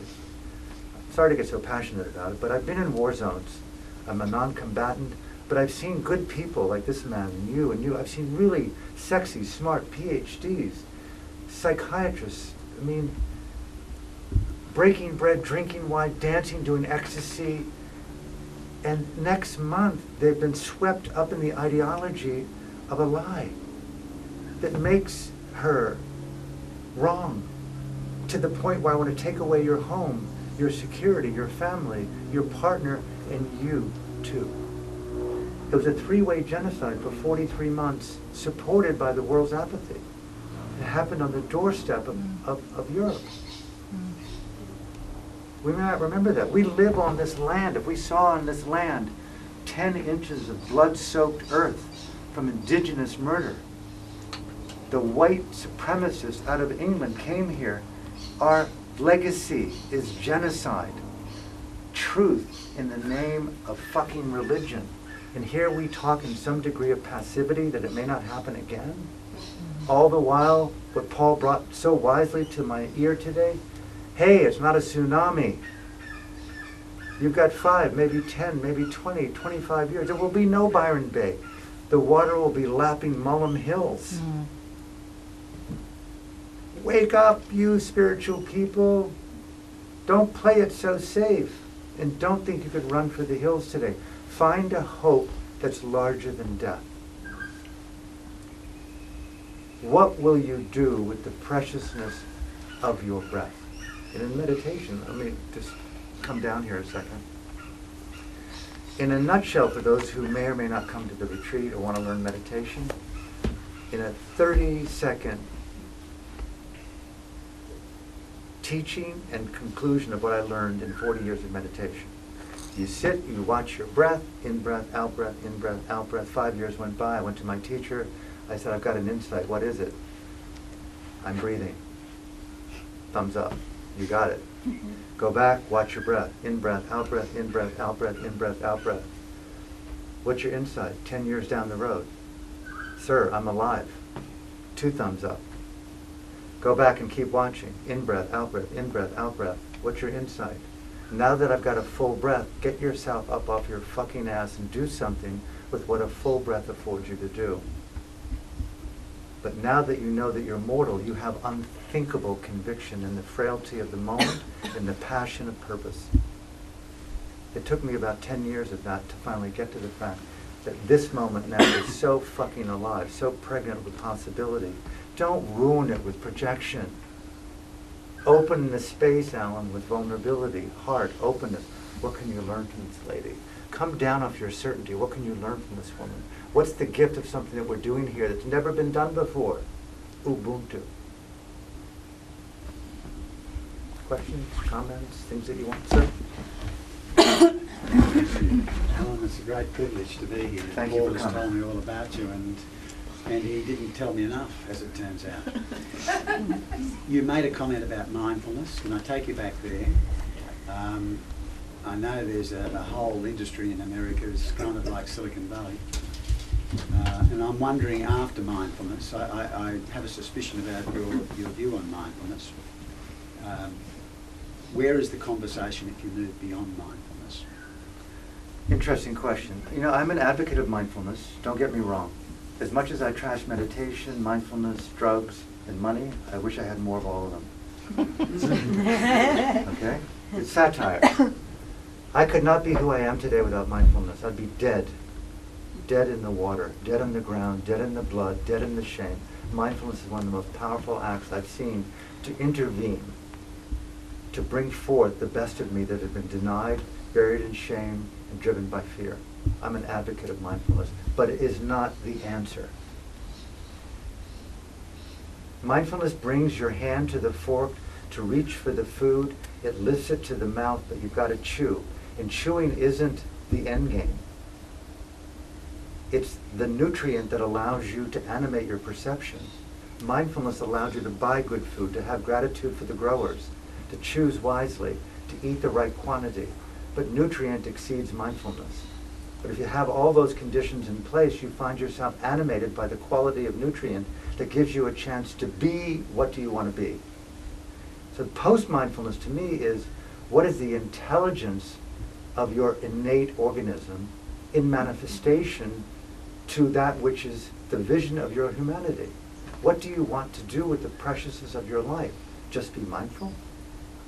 Sorry to get so passionate about it, but I've been in war zones. I'm a non-combatant, but I've seen good people like this man and you. I've seen really sexy, smart PhDs, psychiatrists. I mean, breaking bread, drinking wine, dancing, doing ecstasy. And next month, they've been swept up in the ideology of a lie that makes her wrong to the point where I want to take away your home, your security, your family, your partner, and you too. It was a three-way genocide for 43 months, supported by the world's apathy. It happened on the doorstep of Europe. We may not remember that. We live on this land. If we saw on this land 10 inches of blood-soaked earth from indigenous murder, the white supremacists out of England came here. Our legacy is genocide. Truth in the name of fucking religion. And here we talk in some degree of passivity that it may not happen again. All the while, what Paul brought so wisely to my ear today, hey, it's not a tsunami. You've got 5, maybe 10, maybe 20, 25 years. There will be no Byron Bay. The water will be lapping Mullum Hills. Wake up, you spiritual people. Don't play it so safe. And don't think you could run for the hills today. Find a hope that's larger than death. What will you do with the preciousness of your breath? And in meditation, let me just come down here a second. In a nutshell, for those who may or may not come to the retreat or want to learn meditation, in a 30-second teaching and conclusion of what I learned in 40 years of meditation. You sit, you watch your breath, in breath, out breath, in breath, out breath. 5 years went by, I went to my teacher, I said, I've got an insight, what is it? I'm breathing. Thumbs up, you got it. Go back, watch your breath, in breath, out breath, in breath, out breath, in breath, out breath. What's your insight? 10 years down the road. Sir, I'm alive. 2 thumbs up. Go back and keep watching. In breath, out breath, in breath, out breath. What's your insight? Now that I've got a full breath, get yourself up off your fucking ass and do something with what a full breath affords you to do. But now that you know that you're mortal, you have unthinkable conviction in the frailty of the moment and the passion of purpose. It took me about 10 years of that to finally get to the fact that this moment now is so fucking alive, so pregnant with possibility. Don't ruin it with projection. Open the space, Alan, with vulnerability, heart, openness. What can you learn from this lady? Come down off your certainty. What can you learn from this woman? What's the gift of something that we're doing here that's never been done before? Ubuntu. Questions, comments, things that you want to say? Alan, it's a great privilege to be here. Thank you Paul for has coming. told me all about you, and he didn't tell me enough, as it turns out. You made a comment about mindfulness, and I take you back there. I know there's a whole industry in America, it's kind of like Silicon Valley. And I'm wondering, after mindfulness, I have a suspicion about your view on mindfulness. Where is the conversation if you move beyond mindfulness? Interesting question. You know, I'm an advocate of mindfulness, don't get me wrong. As much as I trash meditation, mindfulness, drugs, and money, I wish I had more of all of them. Okay? It's satire. I could not be who I am today without mindfulness. I'd be dead. Dead in the water, dead on the ground, dead in the blood, dead in the shame. Mindfulness is one of the most powerful acts I've seen to intervene, to bring forth the best of me that had been denied, buried in shame, and driven by fear. I'm an advocate of mindfulness, but it is not the answer. Mindfulness brings your hand to the fork to reach for the food. It lifts it to the mouth, but you've got to chew. And chewing isn't the end game. It's the nutrient that allows you to animate your perception. Mindfulness allows you to buy good food, to have gratitude for the growers, to choose wisely, to eat the right quantity. But nutrient exceeds mindfulness. But if you have all those conditions in place, you find yourself animated by the quality of nutrient that gives you a chance to be what do you want to be. So post-mindfulness to me is, what is the intelligence of your innate organism in manifestation to that which is the vision of your humanity? What do you want to do with the preciousness of your life? Just be mindful?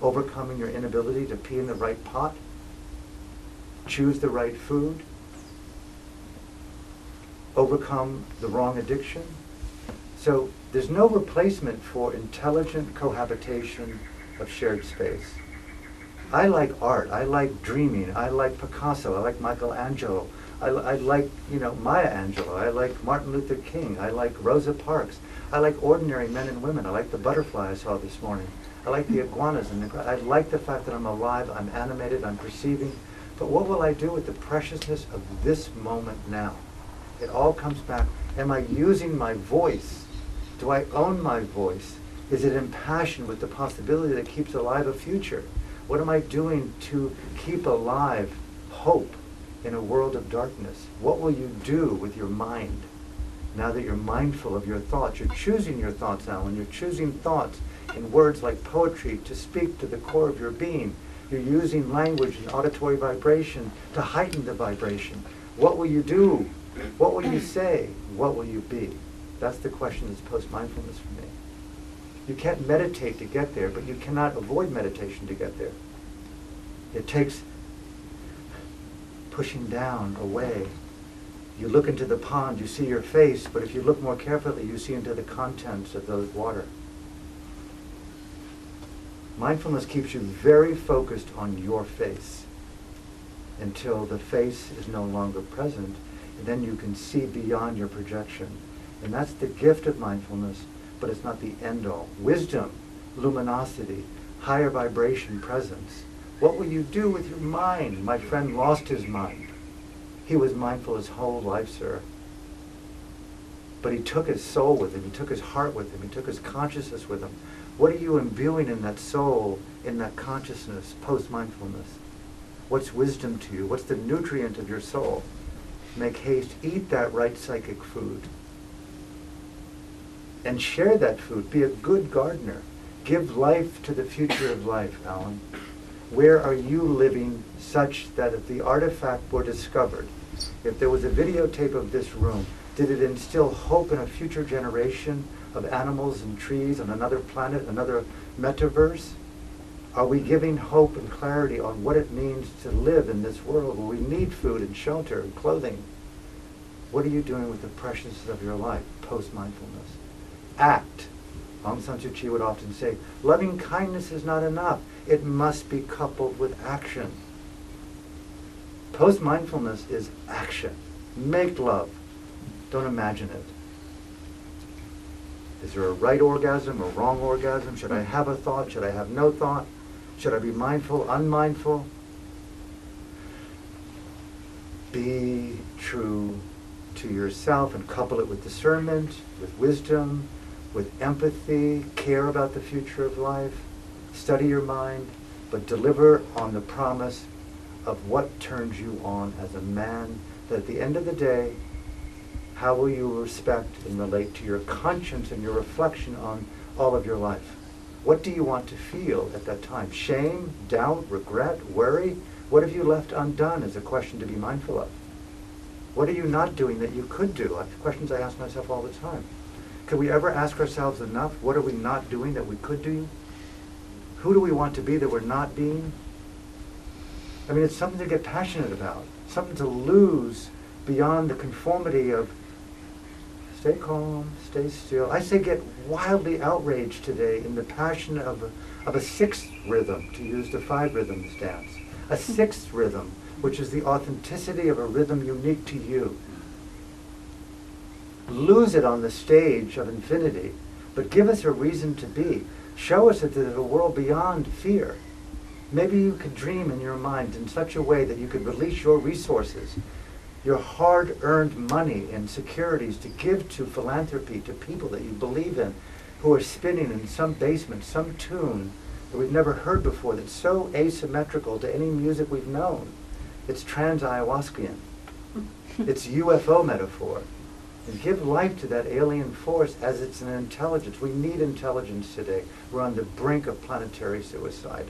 Overcoming your inability to pee in the right pot? Choose the right food? Overcome the wrong addiction? So there's no replacement for intelligent cohabitation of shared space. I like art, I like dreaming, I like Picasso, I like Michelangelo, I like, Maya Angelou, I like Martin Luther King, I like Rosa Parks, I like ordinary men and women, I like the butterfly I saw this morning, I like the iguanas, I like the fact that I'm alive, I'm animated, I'm perceiving, but what will I do with the preciousness of this moment now? It all comes back, am I using my voice? Do I own my voice? Is it impassioned with the possibility that keeps alive a future? What am I doing to keep alive hope in a world of darkness? What will you do with your mind now that you're mindful of your thoughts? You're choosing your thoughts, Alan. You're choosing thoughts in words like poetry to speak to the core of your being. You're using language and auditory vibration to heighten the vibration. What will you do? What will you say? What will you be? That's the question that's post-mindfulness for me. You can't meditate to get there, but you cannot avoid meditation to get there. It takes pushing down, away. You look into the pond, you see your face, but if you look more carefully, you see into the contents of the water. Mindfulness keeps you very focused on your face until the face is no longer present, and then you can see beyond your projection. And that's the gift of mindfulness, but it's not the end-all. Wisdom, luminosity, higher vibration presence. What will you do with your mind? My friend lost his mind. He was mindful his whole life, sir. But he took his soul with him. He took his heart with him. He took his consciousness with him. What are you imbuing in that soul, in that consciousness, post-mindfulness? What's wisdom to you? What's the nutrient of your soul? Make haste, eat that right psychic food. And share that food. Be a good gardener. Give life to the future of life, Alan. Where are you living such that if the artifact were discovered, if there was a videotape of this room, Did it instill hope in a future generation of animals and trees on another planet, another metaverse? Are we giving hope and clarity on what it means to live in this world where we need food and shelter and clothing? What are you doing with the preciousness of your life, post-mindfulness? Act. Aung San Suu Kyi would often say, loving kindness is not enough. It must be coupled with action. Post-mindfulness is action. Make love. Don't imagine it. Is there a right orgasm or wrong orgasm? Should I have a thought? Should I have no thought? Should I be mindful, unmindful? Be true to yourself and couple it with discernment, with wisdom, with empathy, care about the future of life. Study your mind, but deliver on the promise of what turns you on as a man, that at the end of the day, how will you respect and relate to your conscience and your reflection on all of your life? What do you want to feel at that time? Shame, doubt, regret, worry? What have you left undone is a question to be mindful of. What are you not doing that you could do? That's questions I ask myself all the time. Could we ever ask ourselves enough? What are we not doing that we could do? Who do we want to be that we're not being? I mean, it's something to get passionate about, something to lose beyond the conformity of stay calm, stay still. I say get wildly outraged today in the passion of a sixth rhythm, to use the 5 rhythms dance. A sixth rhythm, which is the authenticity of a rhythm unique to you. Lose it on the stage of infinity, but give us a reason to be. Show us that there's a world beyond fear. Maybe you could dream in your mind in such a way that you could release your resources, your hard-earned money and securities to give to philanthropy, to people that you believe in, who are spinning in some basement, some tune that we've never heard before, that's so asymmetrical to any music we've known. It's trans-ayahuascan. It's UFO metaphor. And give life to that alien force as it's an intelligence. We need intelligence today. We're on the brink of planetary suicide.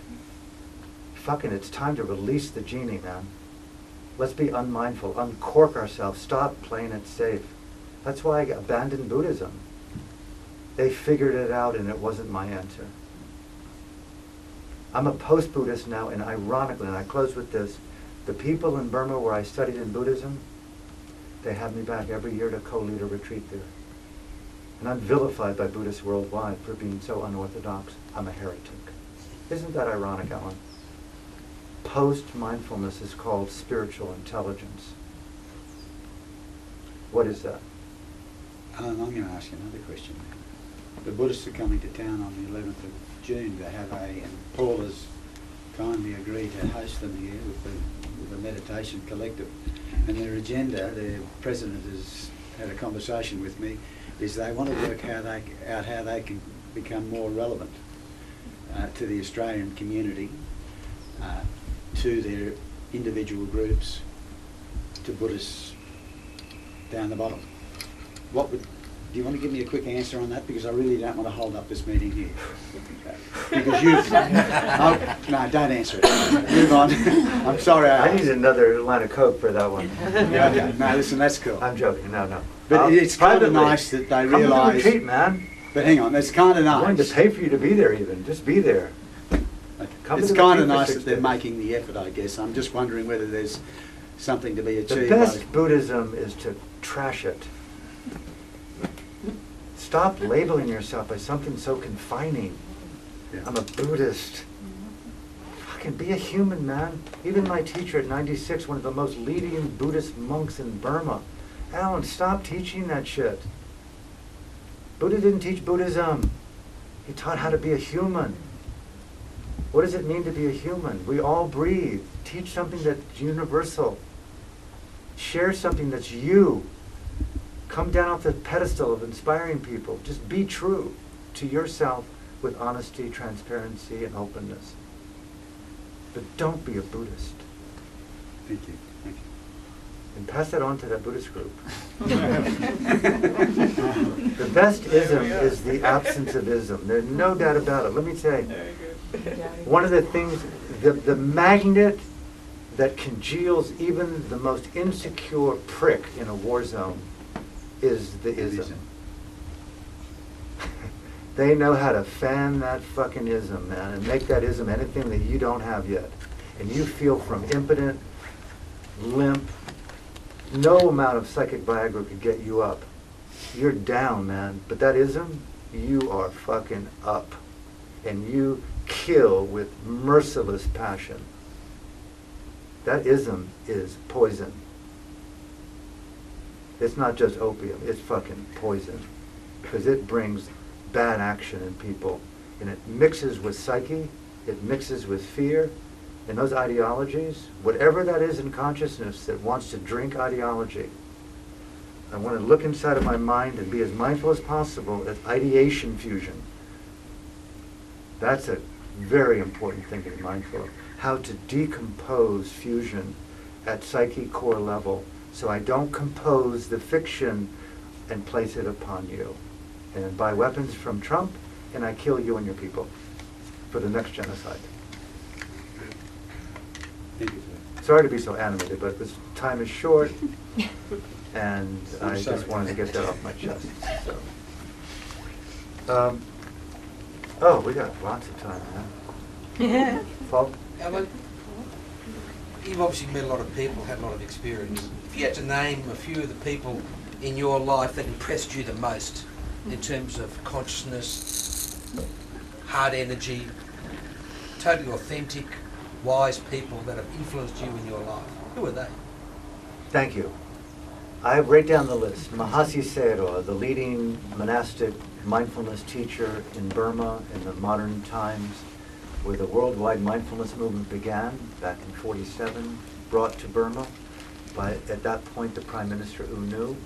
Fucking, it's time to release the genie, man. Let's be unmindful, uncork ourselves, stop playing it safe. That's why I abandoned Buddhism. They figured it out and it wasn't my answer. I'm a post-Buddhist now, and ironically, and I close with this, the people in Burma where I studied in Buddhism, they have me back every year to co-lead a retreat there. And I'm vilified by Buddhists worldwide for being so unorthodox. I'm a heretic. Isn't that ironic, Alan? Post-mindfulness is called spiritual intelligence. What is that? Alan, I'm going to ask you another question. The Buddhists are coming to town on the 11th of June to have and Paul has kindly agreed to host them here with the meditation collective. And their agenda, their president has had a conversation with me, is they want to work out how they can become more relevant to the Australian community, to their individual groups, to Buddhists down the bottom. Do you want to give me a quick answer on that? Because I really don't want to hold up this meeting here. Because you've... no, don't answer it. Move on. I'm sorry. I need another line of Coke for that one. Yeah, no, listen, that's cool. I'm joking. No. But it's kind of nice that they realise... Come to the retreat, man. But hang on, it's kind of nice. I'm willing to pay for you to be there even. Just be there. It's kind of nice that they're making the effort, I guess. I'm just wondering whether there's something to be achieved. The best Buddhism is to trash it. Stop labeling yourself by something so confining. Yeah. I'm a Buddhist. Fucking be a human, man. Even my teacher at 96, one of the most leading Buddhist monks in Burma. Alan, stop teaching that shit. Buddha didn't teach Buddhism. He taught how to be a human. What does it mean to be a human? We all breathe. Teach something that's universal. Share something that's you. Come down off the pedestal of inspiring people. Just be true to yourself with honesty, transparency, and openness. But don't be a Buddhist. Thank you. Thank you. And pass that on to that Buddhist group. The best ism is the absence of ism. There's no doubt about it. Let me say, one of the things, the magnet that congeals even the most insecure prick in a war zone is the ism. They know how to fan that fucking ism, man, and make that ism anything that you don't have yet. And you feel from impotent, limp, no amount of psychic Viagra could get you up. You're down, man. But that ism, you are fucking up. And you kill with merciless passion. That ism is poison. It's not just opium, it's fucking poison. Because it brings bad action in people. And it mixes with psyche, it mixes with fear. And those ideologies, whatever that is in consciousness that wants to drink ideology, I want to look inside of my mind and be as mindful as possible at ideation fusion. That's a very important thing to be mindful of. How to decompose fusion at psyche core level so I don't compose the fiction and place it upon you. And buy weapons from Trump, and I kill you and your people for the next genocide. Thank you, sir. Sorry to be so animated, but this time is short, and I'm I just sorry. wanted to get that off my chest. So. Oh, we got lots of time, man. Yeah. Paul? Alan, you've obviously met a lot of people, had a lot of experience. If you had to name a few of the people in your life that impressed you the most in terms of consciousness, heart energy, totally authentic, wise people that have influenced you in your life, who are they? Thank you. I write down the list. Mahasi Sayadaw, the leading monastic mindfulness teacher in Burma in the modern times, where the worldwide mindfulness movement began back in '47, brought to Burma by, at that point, the Prime Minister U Nu,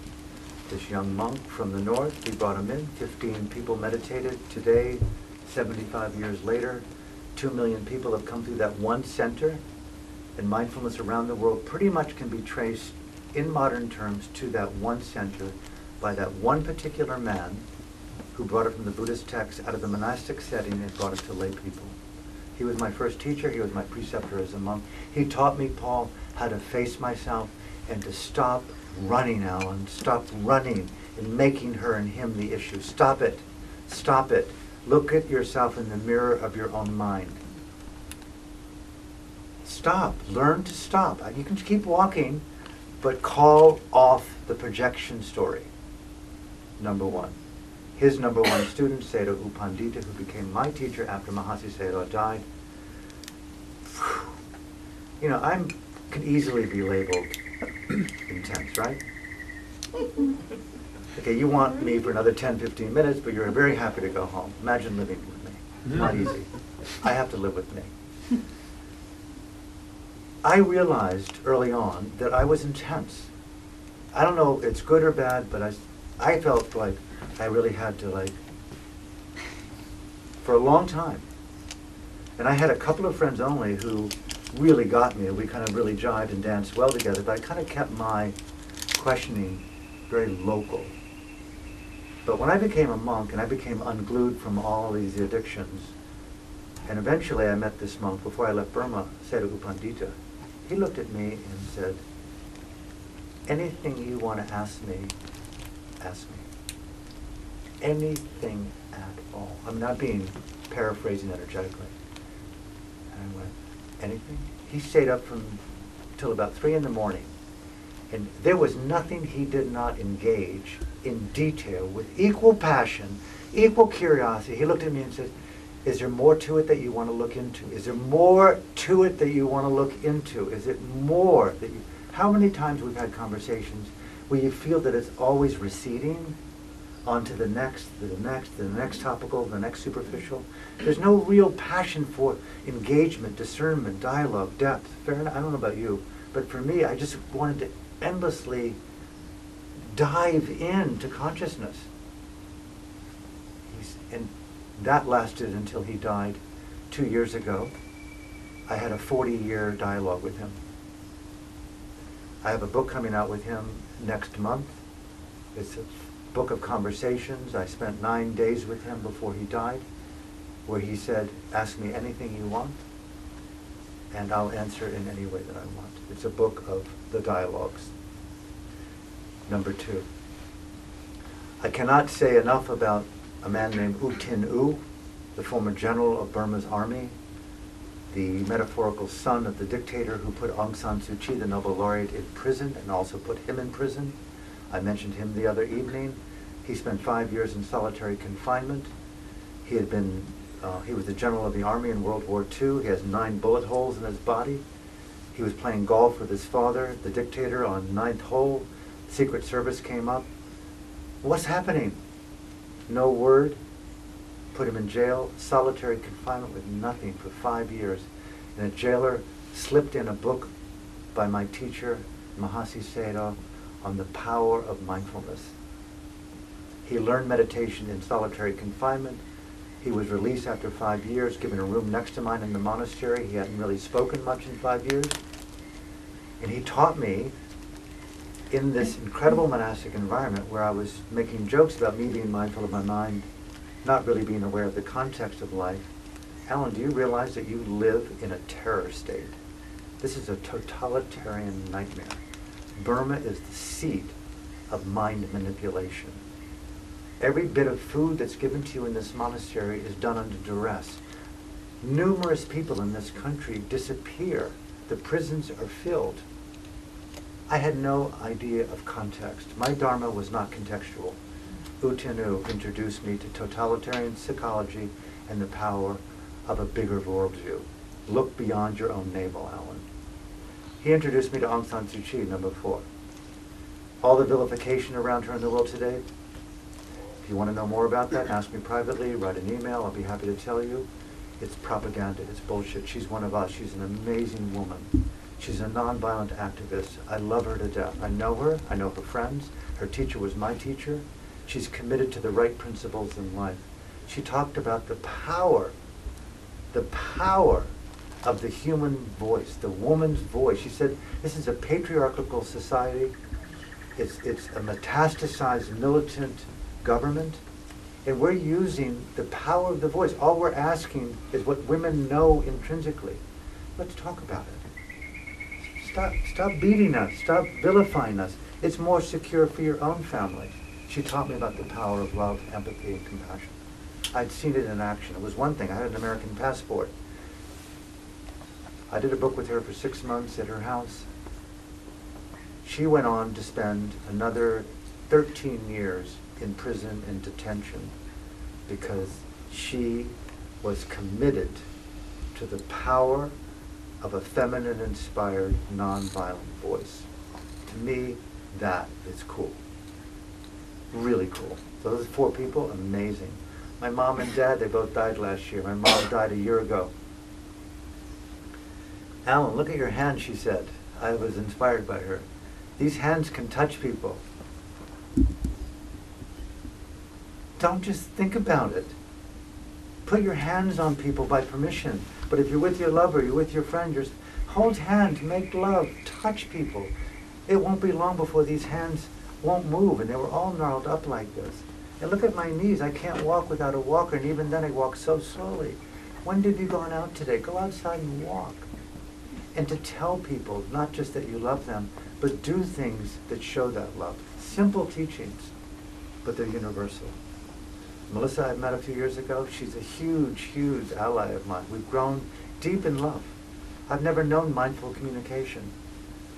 this young monk from the north. He brought him in, 15 people meditated. Today, 75 years later, 2 million people have come through that one center, and mindfulness around the world pretty much can be traced in modern terms to that one center by that one particular man who brought it from the Buddhist texts out of the monastic setting and brought it to lay people. He was my first teacher, he was my preceptor as a monk. He taught me, Paul, how to face myself and to stop running, Alan. Stop running and making her and him the issue. Stop it. Stop it. Look at yourself in the mirror of your own mind. Stop. Learn to stop. You can keep walking, but call off the projection story. Number one. His number one student, Sayadaw U Pandita, who became my teacher after Mahasi Sayadaw died. You know, I can easily be labeled intense, right? Okay, you want me for another 10, 15 minutes, but you're very happy to go home. Imagine living with me. It's not easy. I have to live with me. I realized early on that I was intense. I don't know if it's good or bad, but I felt like I really had to, for a long time. And I had a couple of friends only who really got me, and we kind of really jived and danced well together, but I kind of kept my questioning very local. But when I became a monk and I became unglued from all these addictions, and eventually I met this monk before I left Burma, Sayadaw U Pandita, he looked at me and said, anything you want to ask me, ask me. Anything at all. I'm not being paraphrasing energetically. And I went, anything? He stayed up till about 3 in the morning. And there was nothing he did not engage in detail with equal passion, equal curiosity. He looked at me and said, is there more to it that you want to look into? Is there more to it that you want to look into? Is it more that you... How many times we've had conversations where you feel that it's always receding on to the next, to the next, to the next topical, the next superficial. There's no real passion for engagement, discernment, dialogue, depth. Fair enough. I don't know about you, but for me, I just wanted to endlessly dive into consciousness. And that lasted until he died 2 years ago. I had a 40-year dialogue with him. I have a book coming out with him next month. It's a book of conversations. I spent 9 days with him before he died, where he said, ask me anything you want, and I'll answer in any way that I want. It's a book of the dialogues. Number 2, I cannot say enough about a man named U Tin U, the former general of Burma's army, the metaphorical son of the dictator who put Aung San Suu Kyi, the Nobel laureate, in prison and also put him in prison. I mentioned him the other evening. He spent 5 years in solitary confinement. He was the general of the army in World War II. He has 9 bullet holes in his body. He was playing golf with his father, the dictator, on 9th hole. Secret Service came up. What's happening? No word. Put him in jail, solitary confinement with nothing for 5 years. And a jailer slipped in a book by my teacher, Mahasi Sayadaw, on the power of mindfulness. He learned meditation in solitary confinement. He was released after 5 years, given a room next to mine in the monastery. He hadn't really spoken much in 5 years. And he taught me, in this incredible monastic environment where I was making jokes about me being mindful of my mind, not really being aware of the context of life. Alan, do you realize that you live in a terror state? This is a totalitarian nightmare. Burma is the seat of mind manipulation. Every bit of food that's given to you in this monastery is done under duress. Numerous people in this country disappear. The prisons are filled. I had no idea of context. My Dharma was not contextual. U Tin U introduced me to totalitarian psychology and the power of a bigger worldview. Look beyond your own navel, Alan. He introduced me to Aung San Suu Kyi, number 4. All the vilification around her in the world today. If you want to know more about that, ask me privately, write an email, I'll be happy to tell you. It's propaganda, it's bullshit. She's one of us. She's an amazing woman. She's a nonviolent activist. I love her to death. I know her her friends. Her teacher was my teacher. She's committed to the right principles in life. She talked about the power of the human voice, the woman's voice. She said, this is a patriarchal society. It's a metastasized militant government. And we're using the power of the voice. All we're asking is what women know intrinsically. Let's talk about it. Stop beating us. Stop vilifying us. It's more secure for your own family. She taught me about the power of love, empathy, and compassion. I'd seen it in action. It was one thing. I had an American passport. I did a book with her for 6 months at her house. She went on to spend another 13 years in prison and detention because she was committed to the power of a feminine-inspired, nonviolent voice. To me, that is cool. Really cool. So those 4 people, amazing. My mom and dad, they both died last year. My mom died a year ago. Alan, look at your hand, she said. I was inspired by her. These hands can touch people. Don't just think about it. Put your hands on people by permission. But if you're with your lover, you're with your friend, just hold hands, make love, touch people. It won't be long before these hands won't move, and they were all gnarled up like this. And look at my knees. I can't walk without a walker, and even then I walk so slowly. When did you go out today? Go outside and walk. And to tell people, not just that you love them, but do things that show that love. Simple teachings, but they're universal. Melissa, I met a few years ago. She's a huge, huge ally of mine. We've grown deep in love. I've never known mindful communication.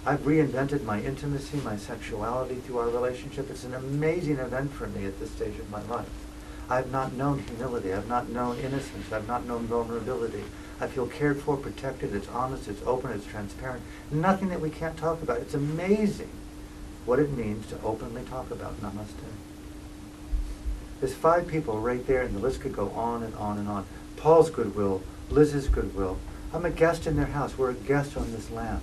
I've reinvented my intimacy, my sexuality through our relationship. It's an amazing event for me at this stage of my life. I've not known humility. I've not known innocence. I've not known vulnerability. I feel cared for, protected. It's honest, it's open, it's transparent. Nothing that we can't talk about. It's amazing what it means to openly talk about Namaste. There's 5 people right there, and the list could go on and on and on. Paul's goodwill, Liz's goodwill. I'm a guest in their house. We're a guest on this land.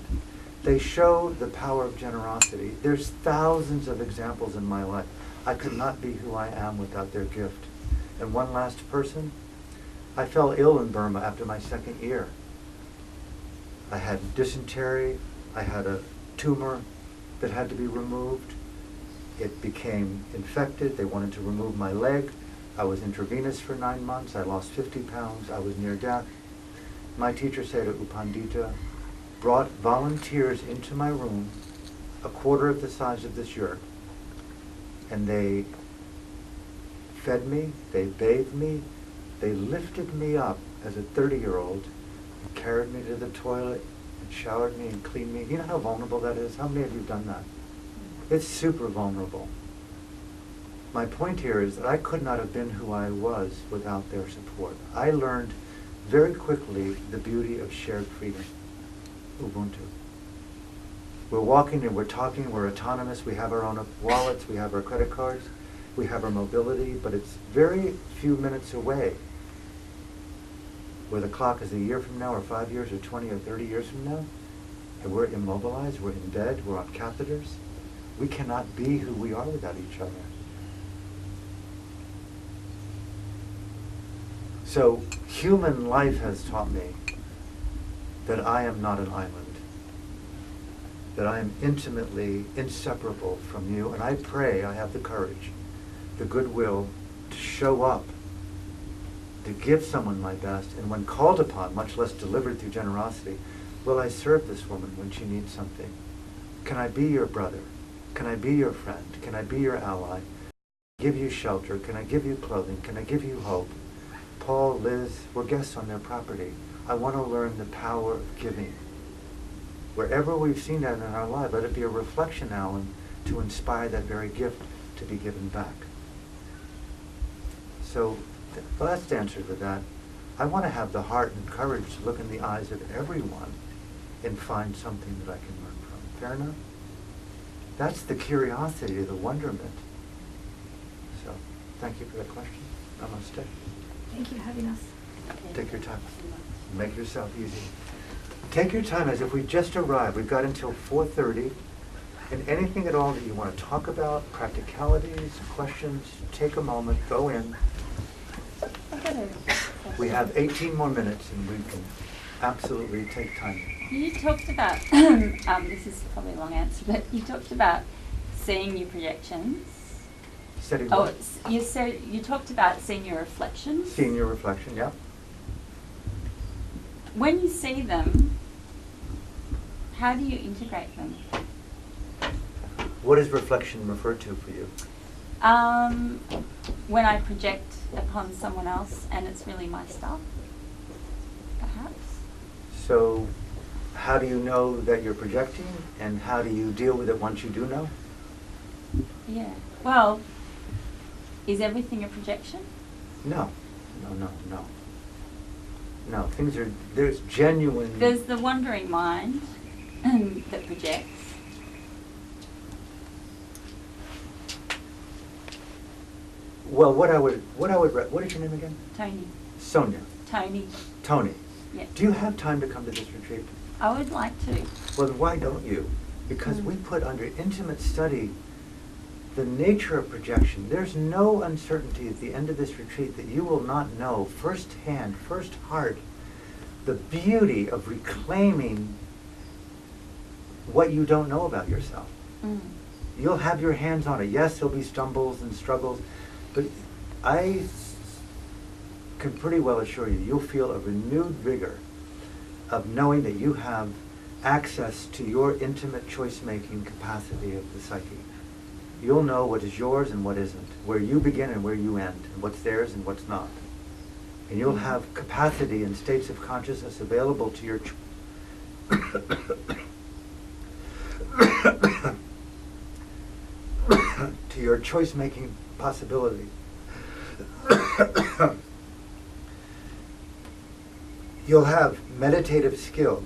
They show the power of generosity. There's thousands of examples in my life. I could not be who I am without their gift. And one last person, I fell ill in Burma after my 2nd year. I had dysentery. I had a tumor that had to be removed. It became infected. They wanted to remove my leg. I was intravenous for 9 months. I lost 50 pounds. I was near death. My teacher, Sayadaw U Pandita, brought volunteers into my room, a quarter of the size of this yurt, and they fed me, they bathed me, they lifted me up as a 30-year-old and carried me to the toilet and showered me and cleaned me. You know how vulnerable that is? How many of you have done that? It's super vulnerable. My point here is that I could not have been who I was without their support. I learned very quickly the beauty of shared freedom, Ubuntu. We're walking and we're talking, we're autonomous, we have our own wallets, we have our credit cards, we have our mobility, but it's very few minutes away. Where the clock is a year from now, or 5 years, or 20, or 30 years from now, and we're immobilized, we're in bed, we're on catheters. We cannot be who we are without each other. So human life has taught me that I am not an island, that I am intimately inseparable from you, and I pray I have the courage, the goodwill to show up, to give someone my best, and when called upon, much less delivered through generosity, will I serve this woman when she needs something? Can I be your brother? Can I be your friend? Can I be your ally? Give you shelter? Can I give you clothing? Can I give you hope? Paul, Liz, we're guests on their property. I want to learn the power of giving. Wherever we've seen that in our life, let it be a reflection, Alan, to inspire that very gift to be given back. So the last answer to that, I want to have the heart and courage to look in the eyes of everyone and find something that I can learn from. Fair enough? That's the curiosity, the wonderment. So, thank you for that question. Namaste. Thank you for having us. Take your time. Make yourself easy. Take your time as if we just arrived. We've got until 4:30. And anything at all that you want to talk about, practicalities, questions, take a moment, go in. We have 18 more minutes and we can absolutely take time. You talked about, this is probably a long answer, but you talked about seeing your projections. Setting what? You talked about seeing your reflections. Seeing your reflection, yeah. When you see them, how do you integrate them? What does reflection refer to for you? When I project upon someone else and it's really my stuff, perhaps. So, how do you know that you're projecting, and how do you deal with it once you do know? Yeah. Well, is everything a projection? No. No, there's genuine... There's the wandering mind that projects. Well, what is your name again? Tony. Sonia. Tony. Yeah. Do you have time to come to this retreat? I would like to. Well, then why don't you? Because we put under intimate study the nature of projection. There's no uncertainty at the end of this retreat that you will not know firsthand, first heart, the beauty of reclaiming what you don't know about yourself. You'll have your hands on it. Yes, there'll be stumbles and struggles, but I can pretty well assure you, you'll feel a renewed vigor of knowing that you have access to your intimate choice-making capacity of the psyche. You'll know what is yours and what isn't, where you begin and where you end, and what's theirs and what's not. And you'll have capacity and states of consciousness available to your to your choice-making possibility. You'll have meditative skill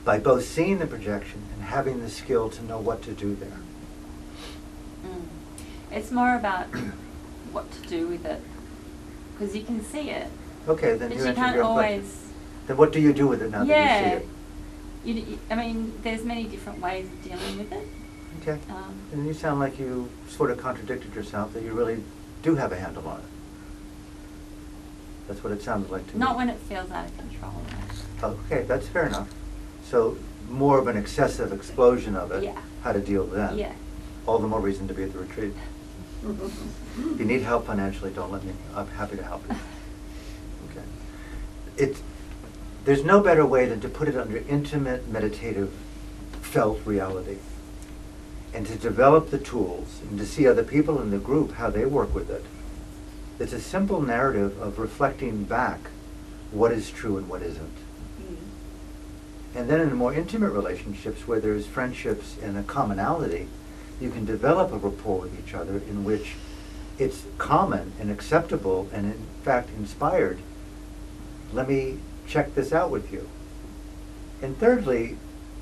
by both seeing the projection and having the skill to know what to do there. It's more about what to do with it, because you can see it. Okay, then but you you answered can't your always. question. Then what do you do with it now that you see it? I mean, there's many different ways of dealing with it. Okay. And you sound like you sort of contradicted yourself, that you really do have a handle on it. That's what it sounded like to me. Not when it feels out of control. Okay, that's fair enough. So more of an excessive explosion of it, Yeah. how to deal with that. Yeah. All the more reason to be at the retreat. If you need help financially, don't let me, I'm happy to help you. Okay. There's no better way than to put it under intimate, meditative, felt reality. and to develop the tools and to see other people in the group, how they work with it. It's a simple narrative of reflecting back what is true and what isn't. And then in more intimate relationships where there's friendships and a commonality, you can develop a rapport with each other in which it's common and acceptable and in fact inspired. Let me check this out with you. And thirdly,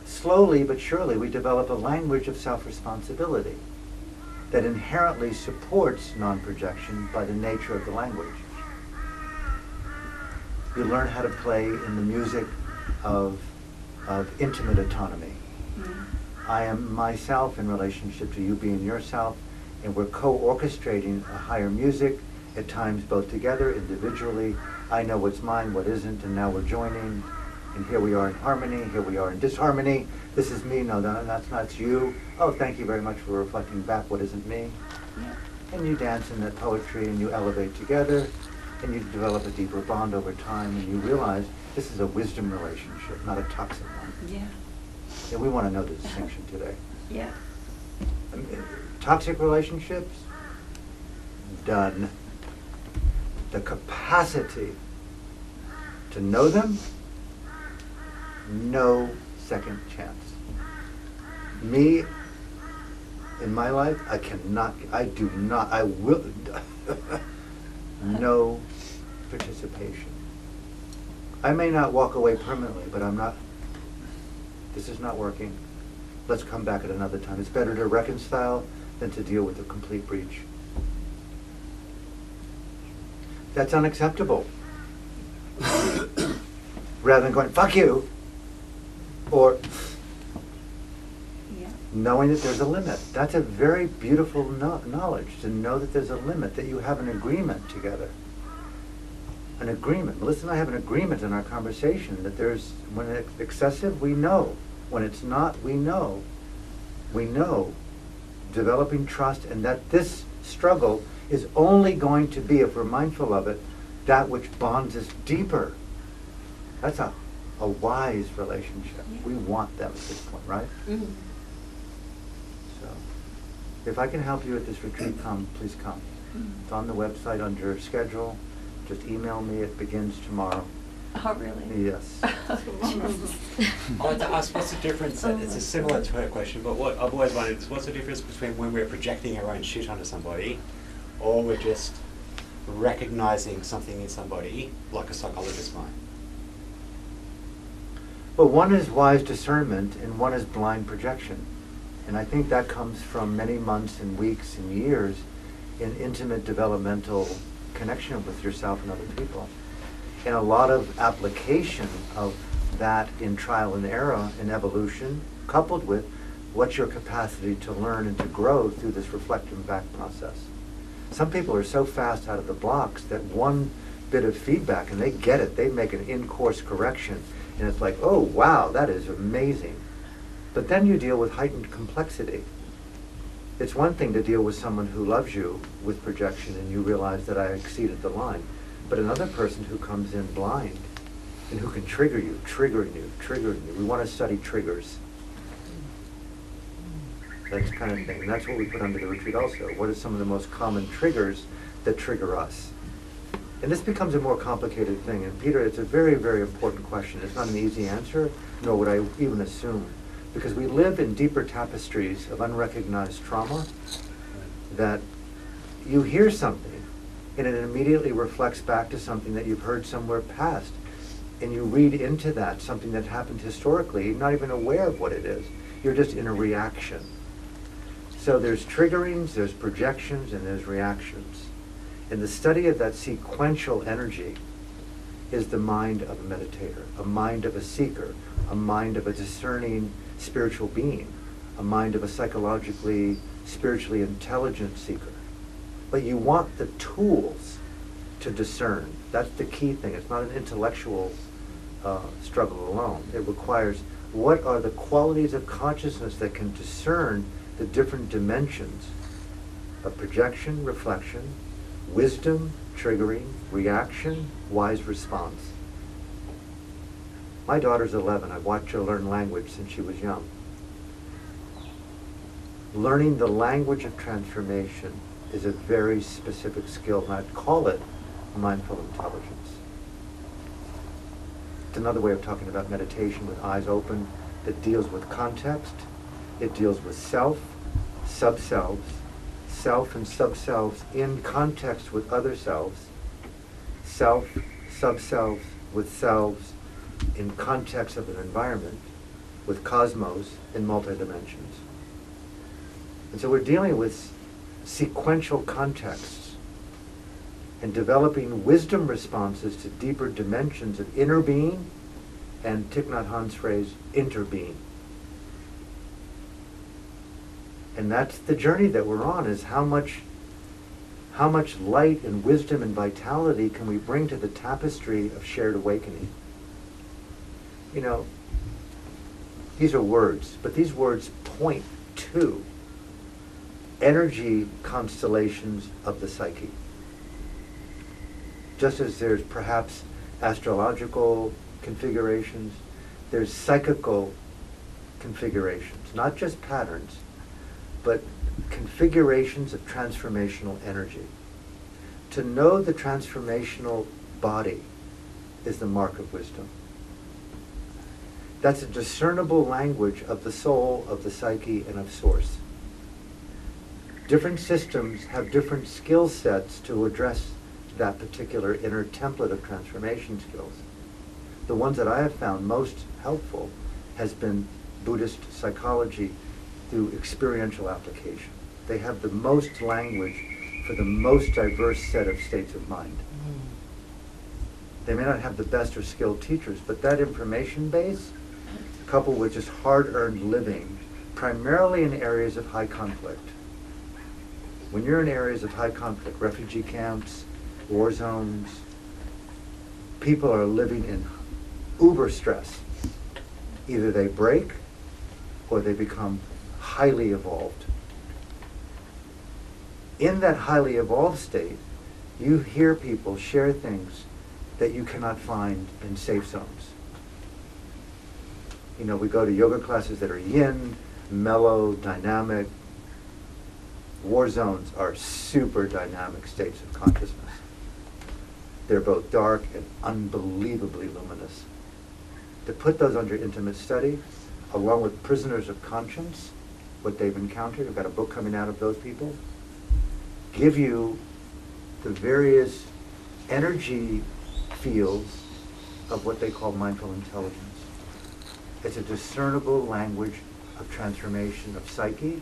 slowly but surely we develop a language of self-responsibility that inherently supports non-projection by the nature of the language. You learn how to play in the music of intimate autonomy. I am myself in relationship to you being yourself, and we're co-orchestrating a higher music, at times both together, individually. I know what's mine, what isn't, and now we're joining, and here we are in harmony, here we are in disharmony. This is me, no, that's not, it's you. Oh, thank you very much for reflecting back what isn't me. And you dance in that poetry, and you elevate together, and you develop a deeper bond over time, and you realize this is a wisdom relationship, not a toxic one. Yeah. And we want to know the distinction today. Yeah. Toxic relationships, done. The capacity to know them, no second chance. Me, in my life, I will, no participation. I may not walk away permanently, but this is not working. Let's come back at another time. It's better to reconcile than to deal with a complete breach. That's unacceptable. Rather than going, fuck you, or knowing that there's a limit. That's a very beautiful knowledge, to know that there's a limit, that you have an agreement together. An agreement. Melissa and I have an agreement in our conversation that when it's excessive, we know. When it's not, we know. We know. Developing trust, and that this struggle is only going to be, if we're mindful of it, that which bonds us deeper. That's a wise relationship. We want them at this point, right? Mm-hmm. So, if I can help you at this retreat, please come. It's on the website under schedule. Just email me. It begins tomorrow. Oh, really? Yes. I'd like to ask, what's the difference? It's a similar to her question, but what I've always wondered is, what's the difference between when we're projecting our own shit onto somebody, or we're just recognizing something in somebody, like a psychologist might? Well, one is wise discernment, and one is blind projection. And I think that comes from many months and weeks and years in intimate developmental connection with yourself and other people. And a lot of application of that in trial and error and evolution, coupled with what's your capacity to learn and to grow through this reflective back process. Some people are so fast out of the blocks that one bit of feedback, and they get it, they make an in-course correction, and it's like, oh wow, that is amazing. But then you deal with heightened complexity. It's one thing to deal with someone who loves you with projection and you realize that I exceeded the line. But another person who comes in blind and who can trigger you, triggering you. We want to study triggers. That kind of thing. And that's what we put under the retreat also. What are some of the most common triggers that trigger us? And this becomes a more complicated thing. And Peter, it's a very, very important question. It's not an easy answer, nor would I even assume. Because we live in deeper tapestries of unrecognized trauma that you hear something and it immediately reflects back to something that you've heard somewhere past. And you read into that something that happened historically, not even aware of what it is. You're just in a reaction. So there's triggerings, there's projections, and there's reactions. And the study of that sequential energy is the mind of a meditator, a mind of a seeker, a mind of a discerning spiritual being, a mind of a psychologically, spiritually intelligent seeker. But you want the tools to discern. That's the key thing. It's not an intellectual struggle alone. It requires what are the qualities of consciousness that can discern the different dimensions of projection, reflection, wisdom, triggering, reaction, wise response. My daughter's 11. I've watched her learn language since she was young. learning the language of transformation is a very specific skill, and I'd call it mindful intelligence. It's another way of talking about meditation with eyes open that deals with context. It deals with self, subselves, self and subselves in context with other selves, self, subselves with selves in context of an environment, with cosmos in multi-dimensions. And so we're dealing with sequential contexts and developing wisdom responses to deeper dimensions of inner being and Thich Nhat Hanh's phrase, interbeing. And that's the journey that we're on, is how much light and wisdom and vitality can we bring to the tapestry of shared awakening. You know, these are words, but these words point to energy constellations of the psyche. Just as there's perhaps astrological configurations, there's psychical configurations, not just patterns, but configurations of transformational energy. To know the transformational body is the mark of wisdom. That's a discernible language of the soul, of the psyche, and of source. Different systems have different skill sets to address that particular inner template of transformation skills. The ones that I have found most helpful has been Buddhist psychology through experiential application. They have the most language for the most diverse set of states of mind. They may not have the best or skilled teachers, but that information base, coupled with just hard-earned living, primarily in areas of high conflict. When you're in areas of high conflict, refugee camps, war zones, people are living in uber stress. Either they break or they become highly evolved. In that highly evolved state, you hear people share things that you cannot find in safe zones. You know, we go to yoga classes that are yin, mellow, dynamic. War zones are super dynamic states of consciousness. They're both dark and unbelievably luminous. To put those under intimate study, along with prisoners of conscience, what they've encountered, I've got a book coming out of those people, give you the various energy fields of what they call mindful intelligence. It's a discernible language of transformation of psyche,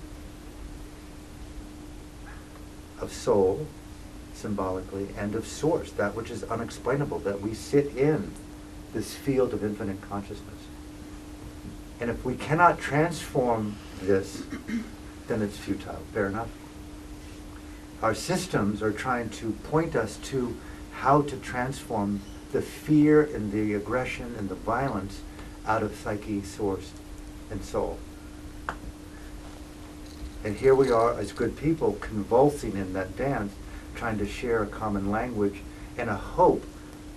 of soul, symbolically, and of source, that which is unexplainable, that we sit in this field of infinite consciousness. And if we cannot transform this, then it's futile. Fair enough? Our systems are trying to point us to how to transform the fear and the aggression and the violence out of psyche, source, and soul. And here we are as good people convulsing in that dance, trying to share a common language and a hope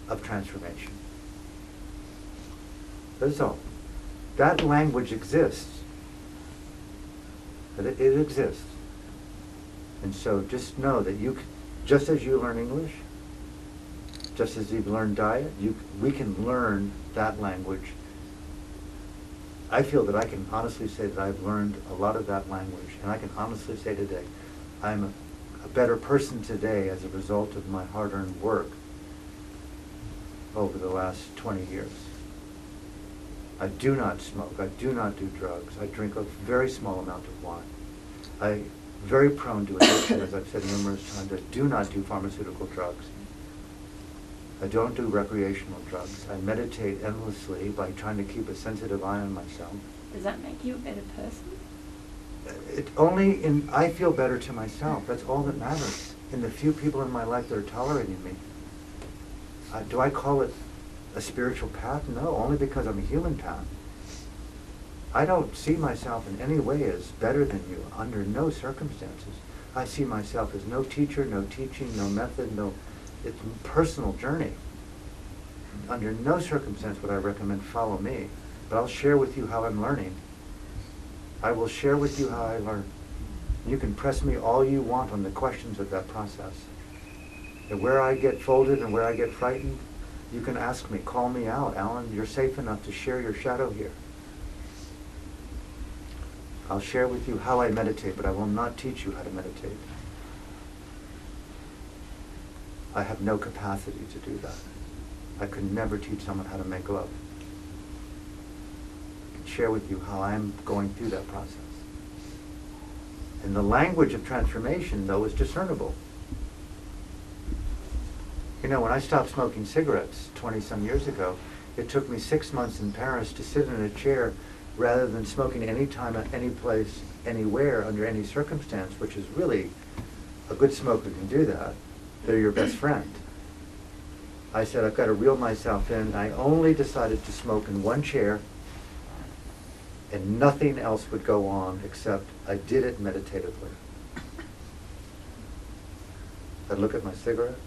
of transformation. That's all. That language exists. It exists. And so just know that you, just as you learn English, just as you've learned diet, we can learn that language. I feel that I can honestly say that I've learned a lot of that language, and I can honestly say today, I'm a better person today as a result of my hard-earned work over the last 20 years. I do not smoke, I do not do drugs, I drink a very small amount of wine. I'm very prone to addiction, as I've said numerous times. I do not do pharmaceutical drugs. I don't do recreational drugs. I meditate endlessly by trying to keep a sensitive eye on myself. Does that make you a better person? I feel better to myself. That's all that matters. In the few people in my life that are tolerating me. Do I call it a spiritual path? No, only because I'm a human path. I don't see myself in any way as better than you, under no circumstances. I see myself as no teacher, no teaching, no method, it's a personal journey. Under no circumstance would I recommend follow me, but I'll share with you how I'm learning. I will share with you how I learn. You can press me all you want on the questions of that process. And where I get folded and where I get frightened, you can ask me, call me out. Alan, you're safe enough to share your shadow here. I'll share with you how I meditate, but I will not teach you how to meditate. I have no capacity to do that. I could never teach someone how to make love. I can share with you how I'm going through that process. And the language of transformation, though, is discernible. You know, when I stopped smoking cigarettes 20-some years ago, it took me 6 months in Paris to sit in a chair rather than smoking any time, at any place, anywhere, under any circumstance, which is really, a good smoker can do that. They're your best friend. I said, I've got to reel myself in. I only decided to smoke in one chair, and nothing else would go on except I did it meditatively. I'd look at my cigarette.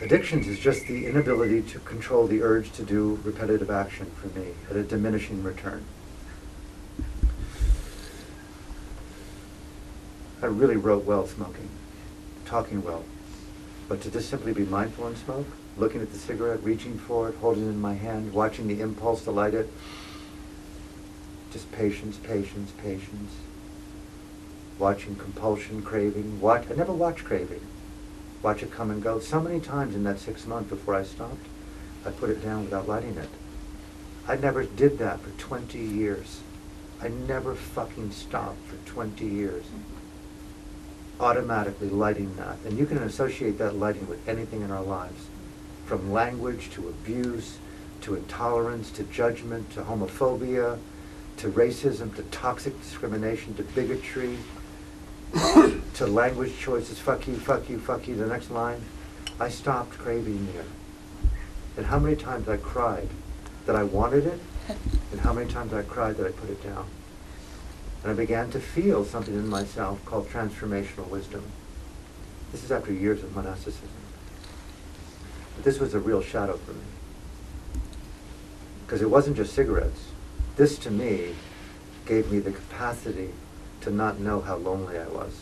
Addictions is just the inability to control the urge to do repetitive action for me at a diminishing return. I really wrote well smoking, talking well, but to just simply be mindful and smoke, looking at the cigarette, reaching for it, holding it in my hand, watching the impulse to light it, just patience, patience, patience, watching compulsion, craving, I never watched craving. Watch it come and go. So many times in that 6 months before I stopped, I put it down without lighting it. I never did that for 20 years. I never fucking stopped for 20 years. Automatically lighting that. And you can associate that lighting with anything in our lives. From language to abuse, to intolerance, to judgment, to homophobia, to racism, to toxic discrimination, to bigotry, to language choices, fuck you, fuck you, fuck you, the next line. I stopped craving there. And how many times I cried that I wanted it, and how many times I cried that I put it down. And I began to feel something in myself called transformational wisdom. This is after years of monasticism. But this was a real shadow for me. Because it wasn't just cigarettes. This, to me, gave me the capacity to not know how lonely I was.